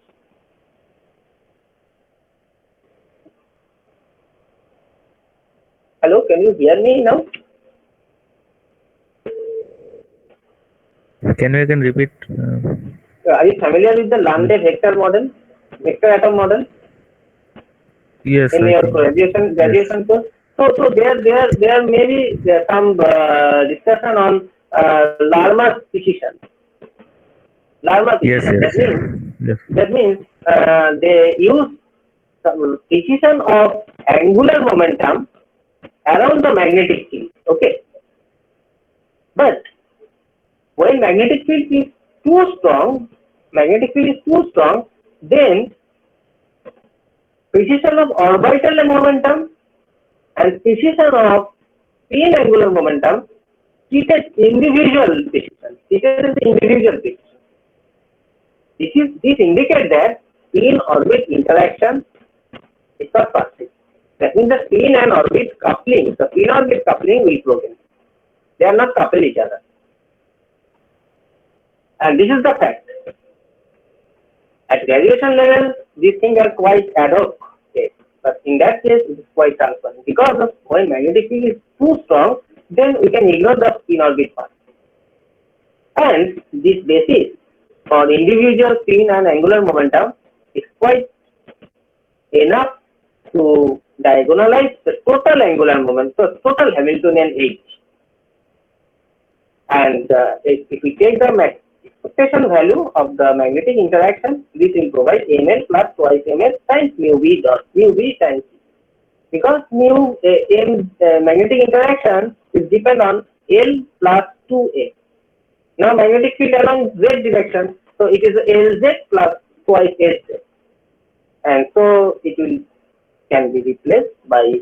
Hello, can you hear me now? Can you again repeat? Are you familiar with the Landau vector model, vector atom model? Yes. In I your think. graduation course? So there may be some discussion on Larmor's precision. Larmor precision. Yes. That means they use some precision of angular momentum around the magnetic field. Okay, but when magnetic field is too strong, then precision of orbital momentum and precision of spin angular momentum treated individual precision. This indicates that spin orbit interaction is not possible. That means the spin and orbit coupling, the spin orbit coupling will broken. They are not coupled each other. And this is the fact. At graduation level, these things are quite ad hoc. Okay. But in that case, it is quite transparent because of when magnetic field is too strong, then we can ignore the spin orbit part. And this basis for individual spin and angular momentum is quite enough to diagonalize the total angular momentum, so total Hamiltonian H. And if we take the expectation value of the magnetic interaction, this will provide ml plus twice ml times mu v dot mu v times c. Because magnetic interaction is depend on L plus 2a. Now magnetic field along z direction, so it is Lz plus twice Sz, and so it will can be replaced by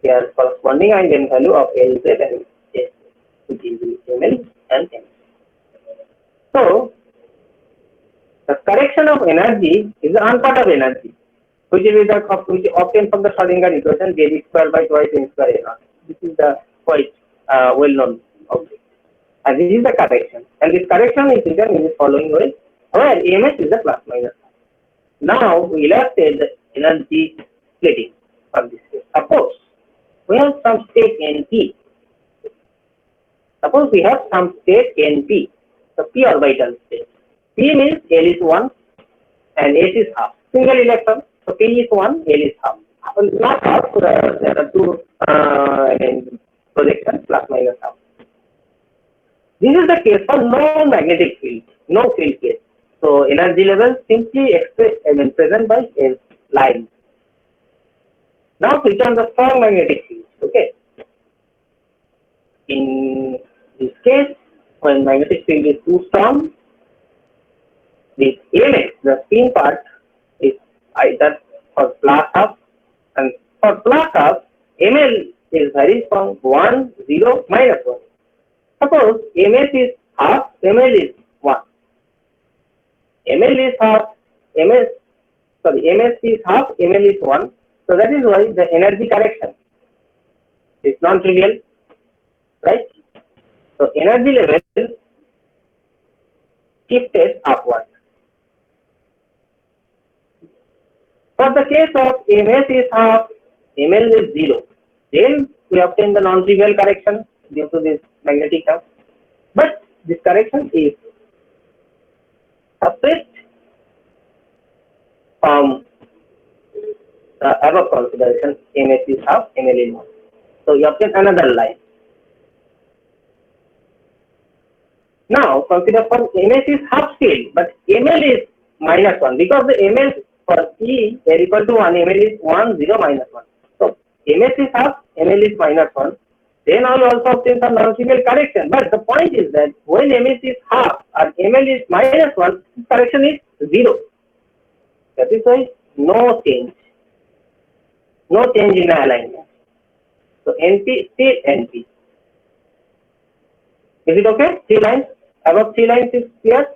their corresponding eigenvalue of Lz and S, which is ml and m. So the correction of energy is the unpart of energy, which is which obtained from the Schrodinger equation Z square by twice m square a naught. This is the quite well known object. And this is the correction. And this correction is written in the following way, where EMS is the plus minus. Now we illustrate the energy splitting of this case. Suppose we have some state NP. Suppose we have some state NP, the p orbital state. P means L is 1 and S is half. Single electron, so P is 1, L is half. Not half, so there are two projections, plus minus half. This is the case for no magnetic field, no field case. So energy level simply expressed present by a line. Now switch on the strong magnetic field. Okay. In this case, when magnetic field is too strong, this AMX, the spin part, is either for plus half, and for plus half, ML is very strong, 1, 0, minus 1. Suppose MS is half, ML is 1. ML is half, MS is half, ML is 1. So that is why the energy correction is non-trivial, right? So energy level shifted upward. For the case of MS is half, ML is 0. Then we obtain the non-trivial correction due to this magnetic term. But this correction is suppressed from the above consideration, MS is half, ML is 1. So you obtain another line. Now consider for MS is half scale, but ML is minus 1 because the ML for E is equal to 1, ML is 1, 0, minus 1. So MS is half, ML is minus 1. Then I will also obtain some non-trivial correction. But the point is that when MS is half and ML is minus 1, correction is 0. That is why no change. No change in the alignment. So NP, still NP. Is it okay? 3 lines. Above 3 lines is clear?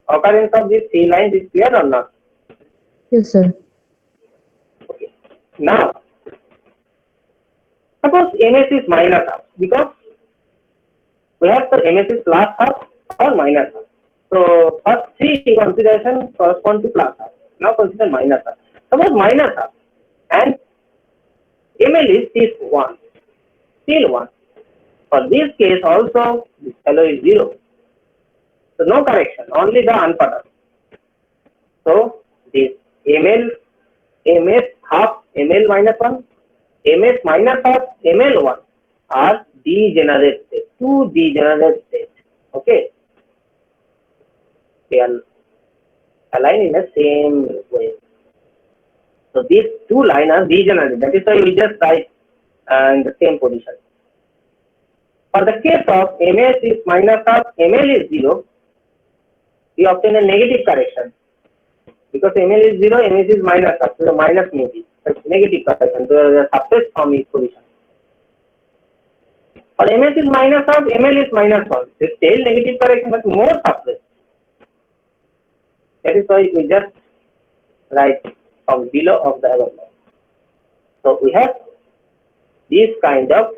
Occurrence of these 3 lines is clear or not? Yes, sir. Okay. Now, suppose MS is minus half, because we have the MS is plus half or minus half. So first 3 considerations correspond to plus half. Now consider minus half. Suppose minus half and ML is 1, still 1. For this case also, this fellow is 0. So no correction, only the unpart. So this ML, MS half, ML minus 1, MS minus half, ML 1 are degenerate states, 2 degenerate states. Okay. They are aligned in the same way. So these 2 lines are degenerate. That is why we just write in the same position. For the case of MS is minus half, ML is 0, we obtain a negative correction. Because ML is 0, MS is minus half, so minus mu v. That's negative correction. So the suppressed form is position. For MS is minus half, ML is minus 1. It's still negative correction, but more suppressed. That is why we just write from below of the above line. So we have this kind of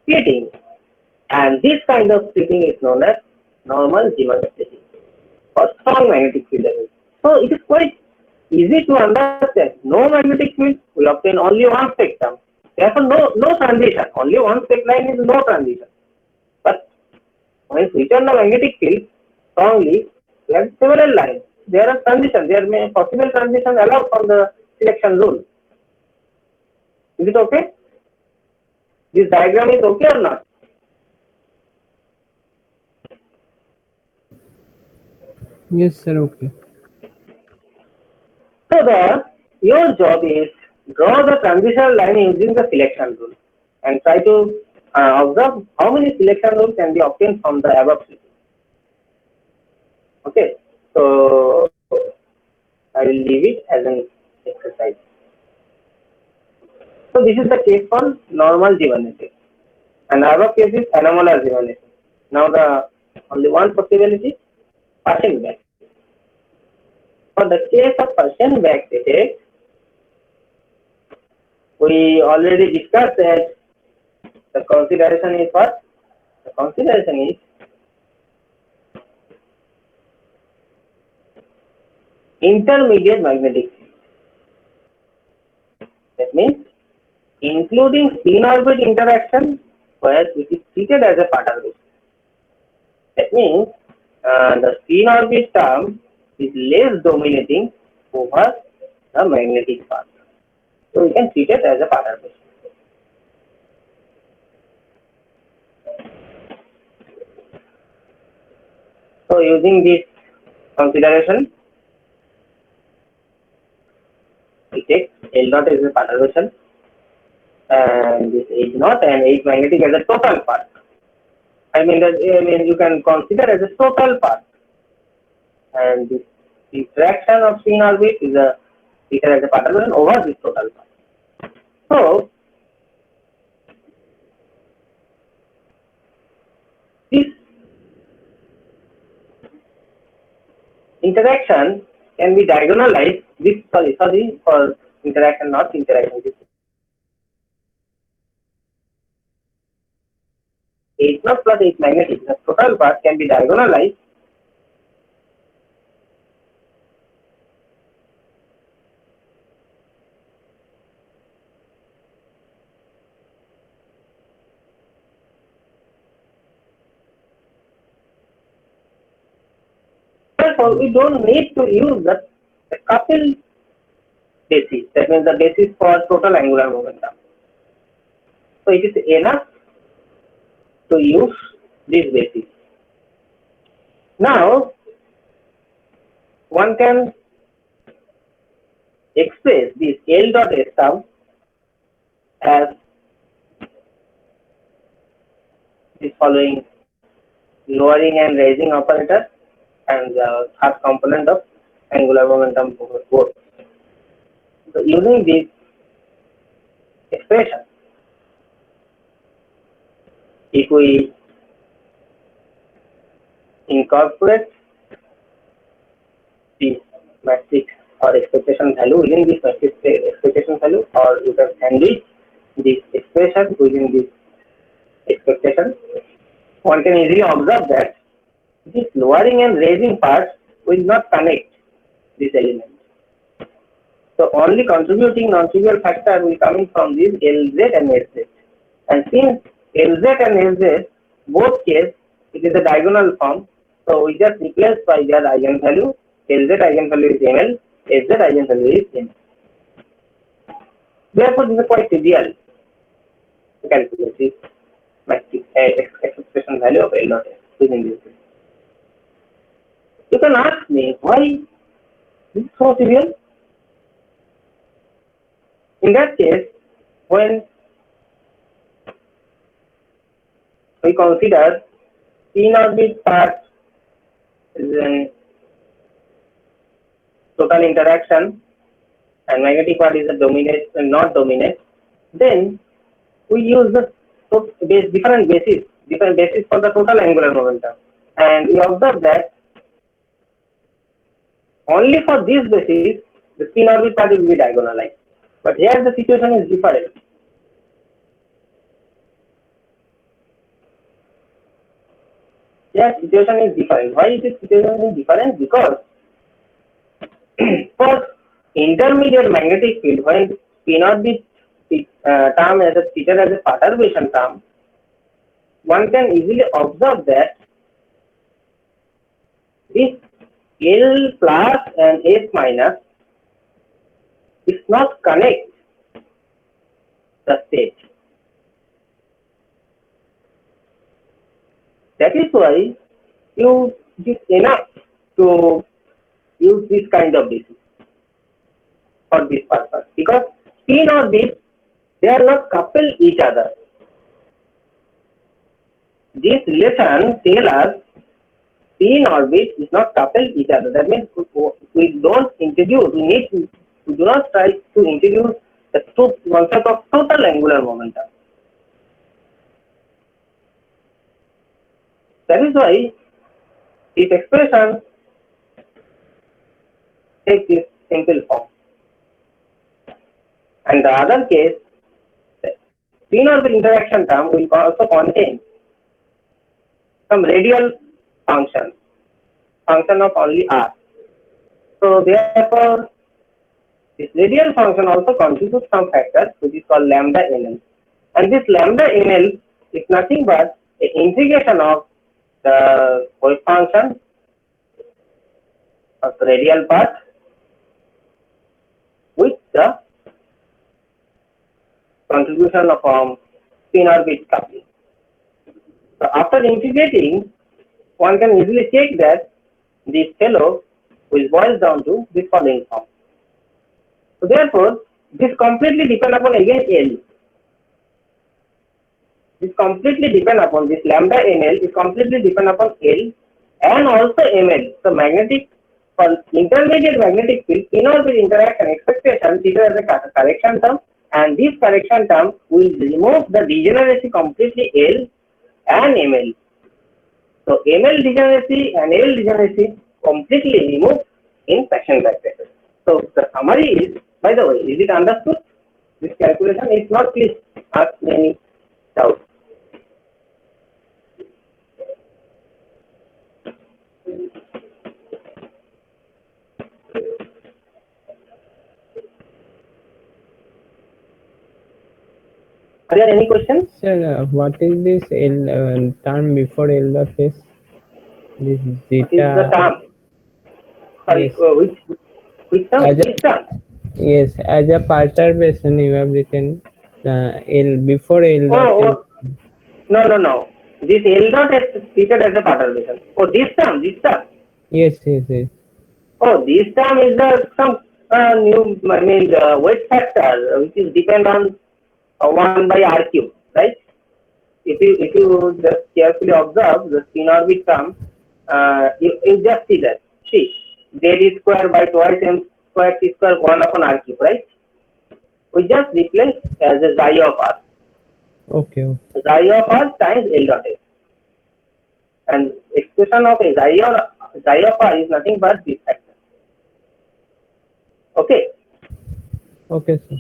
splitting, and this kind of splitting is known as normal Zeeman splitting for strong magnetic field level. So it is quite easy to understand. No magnetic field, we obtain only one spectrum. Therefore, no transition. Only one spec line is no transition. But when switch on the magnetic field strongly, we have several lines. There are transitions. There may possible transitions allowed from the selection rule. Is it okay? This diagram is okay or not? Yes, sir. Okay. So your job is draw the transition line using the selection rule and try to observe how many selection rules can be obtained from the above sequence. Okay, so I will leave it as an exercise. So this is the case for normal Gibbonissimo, and above case is anomalous Gibbonissimo. Now the only one possibility, Paschen back. For the case of Paschen back effect, we already discussed that the consideration is what? The consideration is intermediate magnetic field. That means including spin orbit interaction where it is treated as a perturbation. That means the spin orbit term is less dominating over the magnetic part. So we can treat it as a perturbation. So using this consideration, we take L dot as a perturbation and this H naught and H magnetic as a total part. I mean you can consider as a total part, and this interaction of spin orbit is treated as a perturbation over this total part. So this interaction can be diagonalized. This sorry for interaction, not interaction. This H naught plus H magnetic, the total part can be diagonalized therefore we don't need to use the coupled basis. That means the basis for total angular momentum. So it is enough to use this basis. Now one can express this L dot S term as the following: lowering and raising operator and the third component of angular momentum force. So using this expression, if we incorporate this matrix or expectation value within this matrix expectation value, or you can sandwich this expression within this expectation, one can easily observe that this lowering and raising part will not connect this element. So only contributing non-trivial factor will coming from this Lz and Sz. And since Lz and Lz both case it is a diagonal form, so we just replace by their eigenvalue. Lz eigenvalue is ml, Sz eigenvalue is m. Therefore, this is quite trivial to calculate this matrix expression value of L dot S within this. You can ask me why this is so trivial. In that case, when we consider spin orbit part is an total interaction and magnetic part is a dominate and not dominate, then we use the different basis for the total angular momentum, and we observe that only for this basis the spin orbit part will be diagonalized. But here the situation is different. Yes, situation is different. Why is this situation is different? Because for intermediate magnetic field, when P naught be term as a treated as a perturbation term, one can easily observe that this L plus and S minus is not connect the state. That is why you it is enough to use this kind of DC for this purpose, because P or B, they are not coupled each other. This relation tells us P or B is not coupled each other. That means we don't introduce, we do not try to introduce the concept of total angular momentum. That is why this expression takes this simple form. And the other case, the P-orbit interaction term will also contain some radial function of only R. So therefore, this radial function also contributes some factor which is called lambda NL. And this lambda NL is nothing but an integration of the wave function of the radial part with the contribution of spin-orbit coupling. So after integrating, one can easily check that this fellow will boil down to this following form. So therefore, this completely depends upon again L. This completely depend upon this lambda NL is completely depend upon L and also ML. So magnetic for intermediate magnetic field, in-orbit interaction expectation treated as a correction term, and this correction term will remove the degeneracy completely L and ML. So ML degeneracy and L degeneracy completely removed in fraction bracket. So the summary is, by the way, is it understood? This calculation, if not, please ask any doubt. Are there any questions? Sir, what is this L term before L dot S? This Is the zeta. term? Sorry, Yes. which term? Which term? Yes, as a perturbation you have written L before L dot S. No. This L dot is treated as a perturbation. Oh, this term. Yes. Oh, this term is some new, weight factor which is depend on 1 by R cube, right? If you just carefully observe the spin-orbit term, you just see that. See, Z square by twice M square T square 1 upon R cube, right? We just replace as a xi of R. Okay. Xi of R times L dot S. And expression of a xi of R is nothing but this factor. Okay. Okay, sir.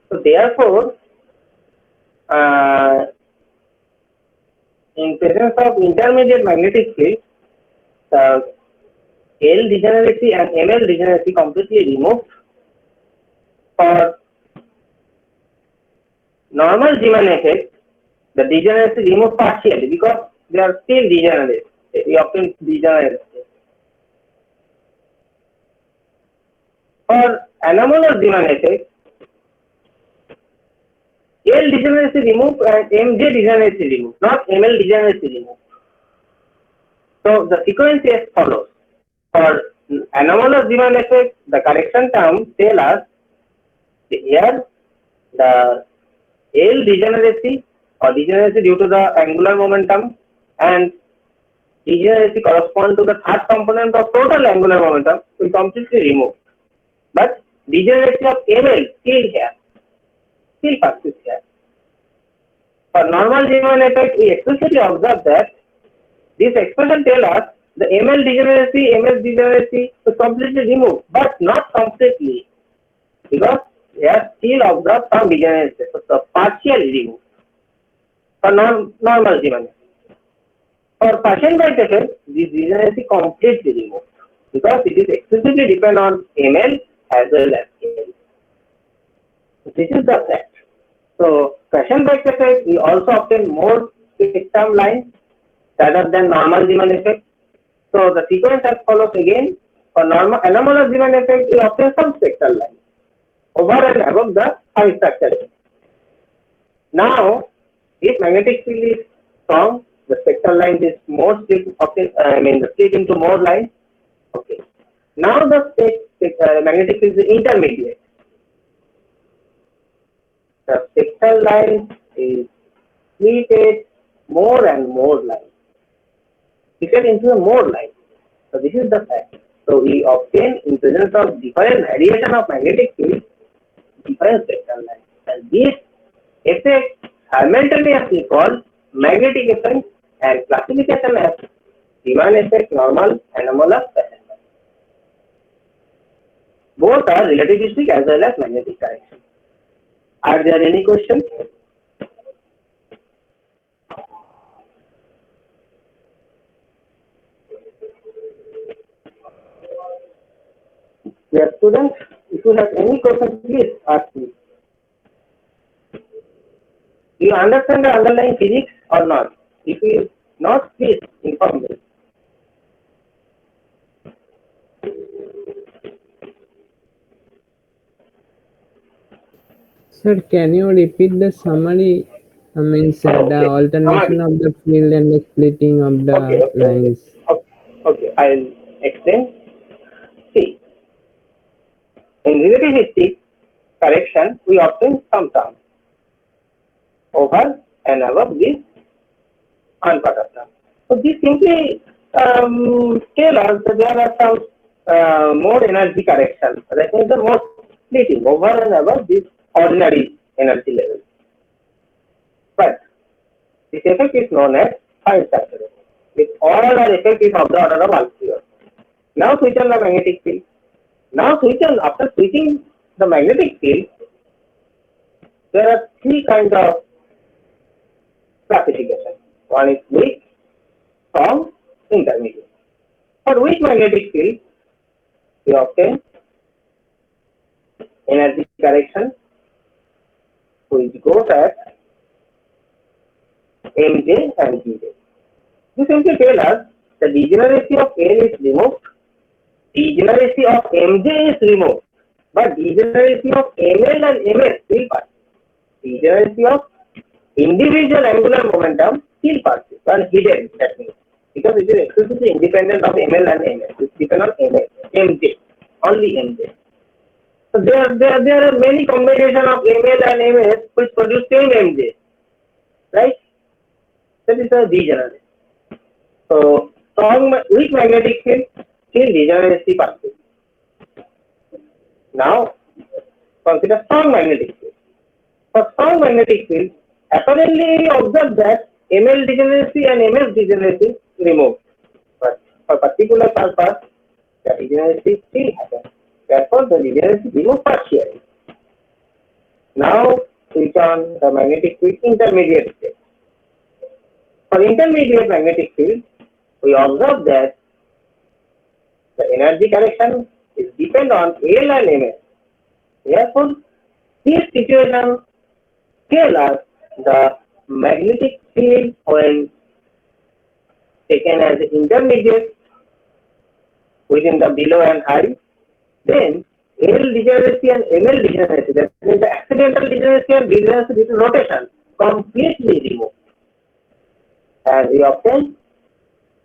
So therefore, in presence of intermediate magnetic field, L degeneracy and ML degeneracy completely removed. For normal Zeeman effect, the degeneracy removed partially because they are still degenerate. We often degenerate. For anomalous Zeeman effect, L degeneracy removed and MJ degeneracy removed, not ML degeneracy removed. So the sequence is as follows. For anomalous Zeeman effect, the correction term tell us here the L degeneracy or degeneracy due to the angular momentum and degeneracy correspond to the third component of total angular momentum will completely remove. But degeneracy of ML still persists here. For normal Zeeman effect, we explicitly observe that this expression tells us the ML degeneracy, MS degeneracy is completely removed, but not completely, because we have still observed some degeneracy, so partially removed for normal Zeeman effect. For Paschen-White effect, this degeneracy completely removed because it is exclusively depend on ML as well as KL. This is the fact. So, Paschen-White effect, we also obtain more spectrum lines rather than normal Zeeman effect. So, the sequence as follows again. For normal anomalous Zeeman effect, we obtain some spectral lines over and above the high structure. Now, if magnetic field is strong, the spectral line is more split, split into more lines. Okay. Now the magnetic field is intermediate. The spectral line is split more and more lines. Split into more lines. So this is the fact. So we obtain in presence of different variation of magnetic field, different spectral lines, and this effect simultaneously called magnetic effect and classification as Zeeman effect, normal, anomalous, Paschen. Both are relativistic as well as magnetic correction. Are there any questions? Yes, students, if you have any questions, please ask me. Do you understand the underlying physics or not? If you not, please inform me. Sir, can you repeat the summary? The alternation of the field and the splitting of the lines. Okay, I'll explain. See, in relativistic correction, we obtain some term over and above this unpatterned term. So this simply tell us that there are some more energy correction. That means the more splitting over and above this ordinary energy level. But this effect is known as fine saturation. With all our effect is of the order of Alcubierre. Now switch on the magnetic field. Now after switching the magnetic field, there are three kinds of classification. One is weak, strong, intermediate. For weak magnetic field, we obtain energy correction which goes at Mj and Gj. This simply tells us the degeneracy of L is removed, degeneracy of Mj is removed, but degeneracy of Ml and Ms still persists. Degeneracy of individual angular momentum still persists and hidden, that means, because it is exclusively independent of Ml and Ms. It depends on Mj, only Mj. So there are many combinations of Ml and Ms which produce same Mj, right? That is a degeneracy. So weak magnetic field still degeneracy persists. Now consider strong magnetic field. For strong magnetic field, apparently we observe that Ml degeneracy and Ms degeneracy removed, but for particular purpose, the degeneracy still happens. Therefore, the degeneracy removed partially. Now switch on the magnetic field intermediate state. For intermediate magnetic field, we observe that the energy correction is depend on L and Ms. Therefore, this situation tells us the magnetic field when taken as intermediate within the below and high, then L degeneracy and ML degeneracy, that means the accidental degeneracy and degeneracy due to rotation, completely removed. And we obtain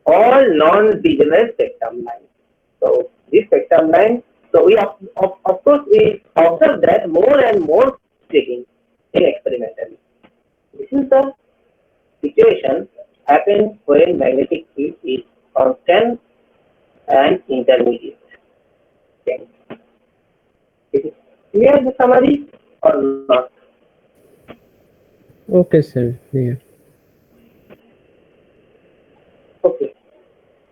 all non-degenerate spectrum lines. So this spectrum line, so we of course we observe that more and more splitting in experimentally. This is the situation happens when magnetic field is constant and intermediate. Okay. Is it clear the summary or not? Okay, sir. Clear. Okay.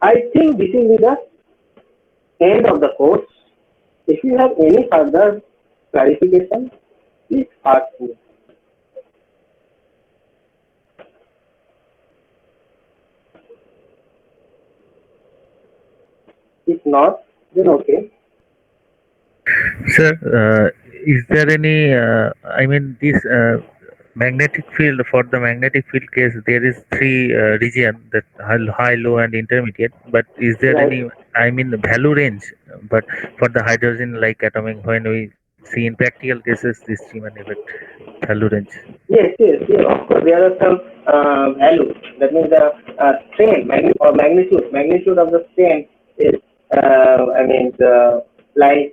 I think this is the end of the course. If you have any further clarification, please ask me. If not, then okay. Sir, is there any, I mean, this magnetic field, for the magnetic field case, there is three region, that high, low, and intermediate. But is there Right. any, I mean, value range? But for the hydrogen, like atomic, when we see in practical cases, this Riemann effect value range. Yes. Of course, there are some values. That means the strain or magnitude of the strain is, like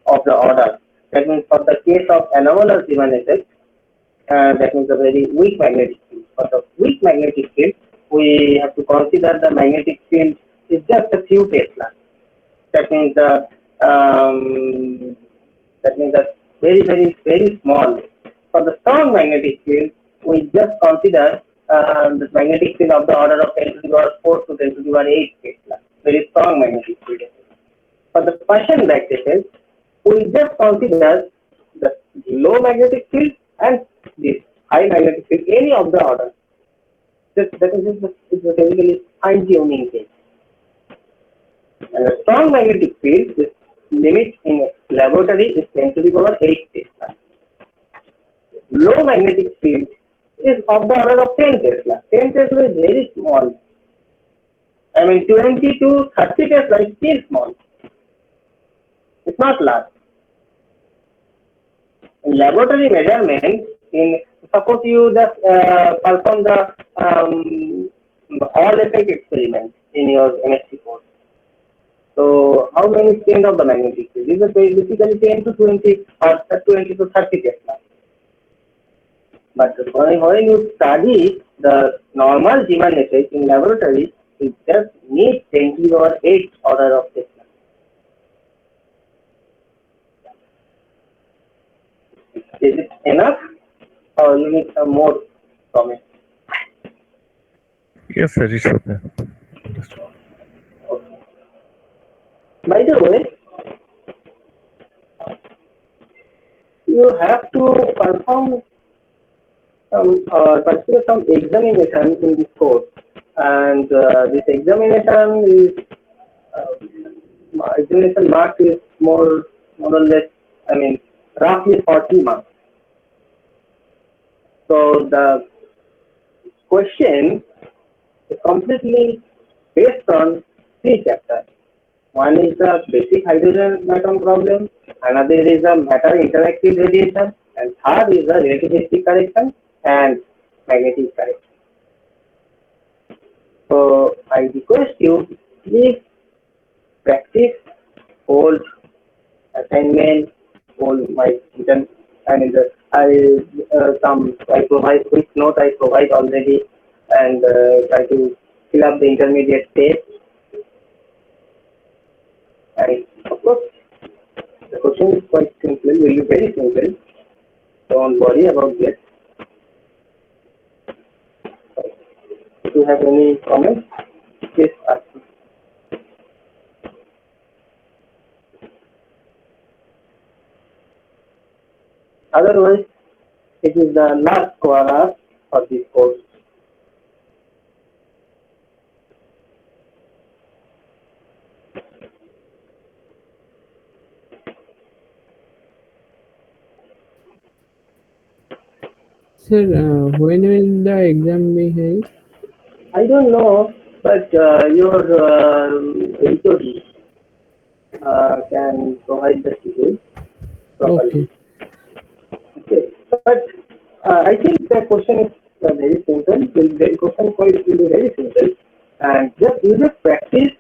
of the order. That means for the case of anomalous Riemann effect, that means a very weak magnetic field. For the weak magnetic field, we have to consider the magnetic field is just a few Tesla. That means the very small. For the strong magnetic field, we just consider the magnetic field of the order of 10 to the power 4 to 10 to the power 8 Tesla. Very strong magnetic field. For the Paschen lattices, we just consider the low magnetic field and this high magnetic field, any of the order. That is just basically fine-tuning case. And the strong magnetic field is limit in laboratory is 10 to the power 8 Tesla. Low magnetic field is of the order of 10 Tesla. 10 Tesla is very small. 20 to 30 Tesla is still small. It's not large. In laboratory measurement, suppose you just perform the Hall effect experiment in your MSc course. So, how many strain of the magnetic field? This is basically 10 to 20 or 20 to 30 Tesla. But when you study the normal Riemann effect in laboratory, it just needs 10 to the power 8 order of Tesla. Is it enough, or you need some more from it? Yes, sir, it's okay. Okay. By the way, you have to perform some examination in this course, and this examination is examination mark is more or less, roughly 40 marks. So the question is completely based on three chapters. One is the basic hydrogen atom problem, another is the matter interactive radiation, and third is the relativistic correction and magnetic correction. So I request you, please practice, hold assignment, hold my written, I provide quick note I provide already, and try to fill up the intermediate stage. And of course, the question is quite simple, will be very simple. Don't worry about that. If you have any comments, please ask me. Otherwise, it is the last class of this course. Sir, when will the exam be held? I don't know, but your HOD can provide the details properly. Okay. But I think the question is very simple. The question will be very simple, and just you just practice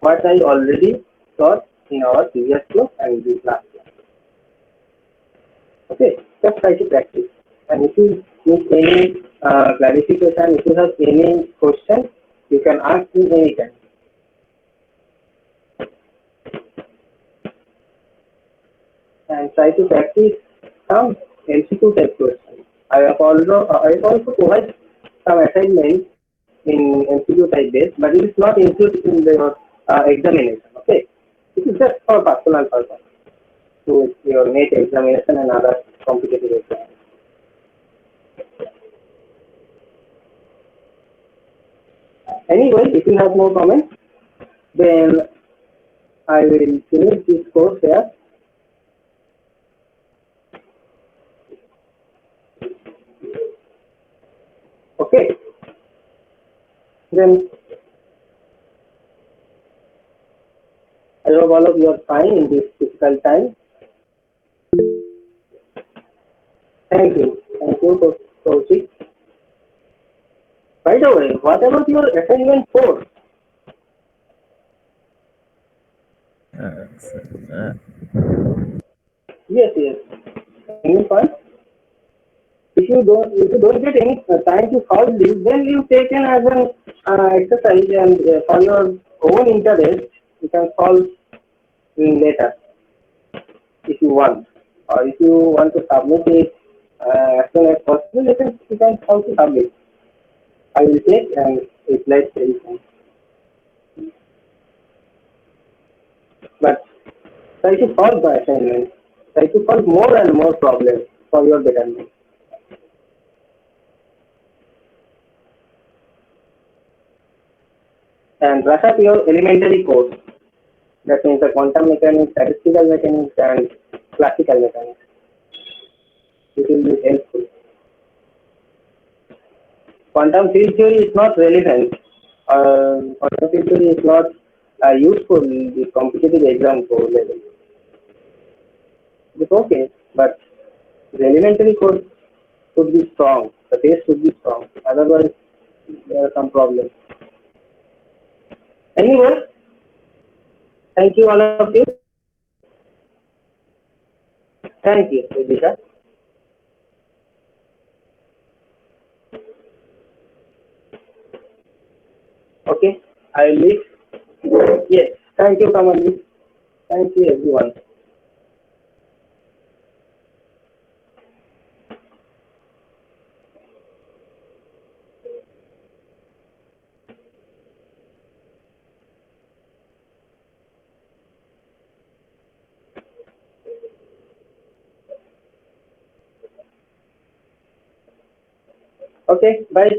what I already taught in our previous class and this last class. Okay, just try to practice. And if you need any clarification, if you have any question, you can ask me anytime. And try to practice some MCQ type questions. I have also provide some assignments in MCQ type base, but it is not included in the examination. Okay, it is just for personal purpose to your NET examination and other competitive exams. Anyway, if you have no comments, Then I will finish this course here. Okay. Then I hope all of you are fine in this difficult time. Thank you. Thank you, Kaushik. By the way, what about your assignment 4? Yes, yes. Any point? If you don't get any time to solve this, then you take an as an exercise and for your own interest, you can solve later if you want, or if you want to submit it as soon as possible, you can how to submit. I will take and reply very soon. But try to solve the assignment. Try to solve more and more problems for your betterment. And brush up your elementary course. That means the quantum mechanics, statistical mechanics, and classical mechanics. It will be helpful. Quantum field theory is not relevant. Quantum field theory is not useful in the competitive exam level. It's okay, but the elementary course should be strong. The base should be strong. Otherwise, there are some problems. Anyway, thank you all of you. Thank you, Vidisha. Okay, I will leave. Yes, thank you, Kamali. Thank you, everyone. Okay, bye.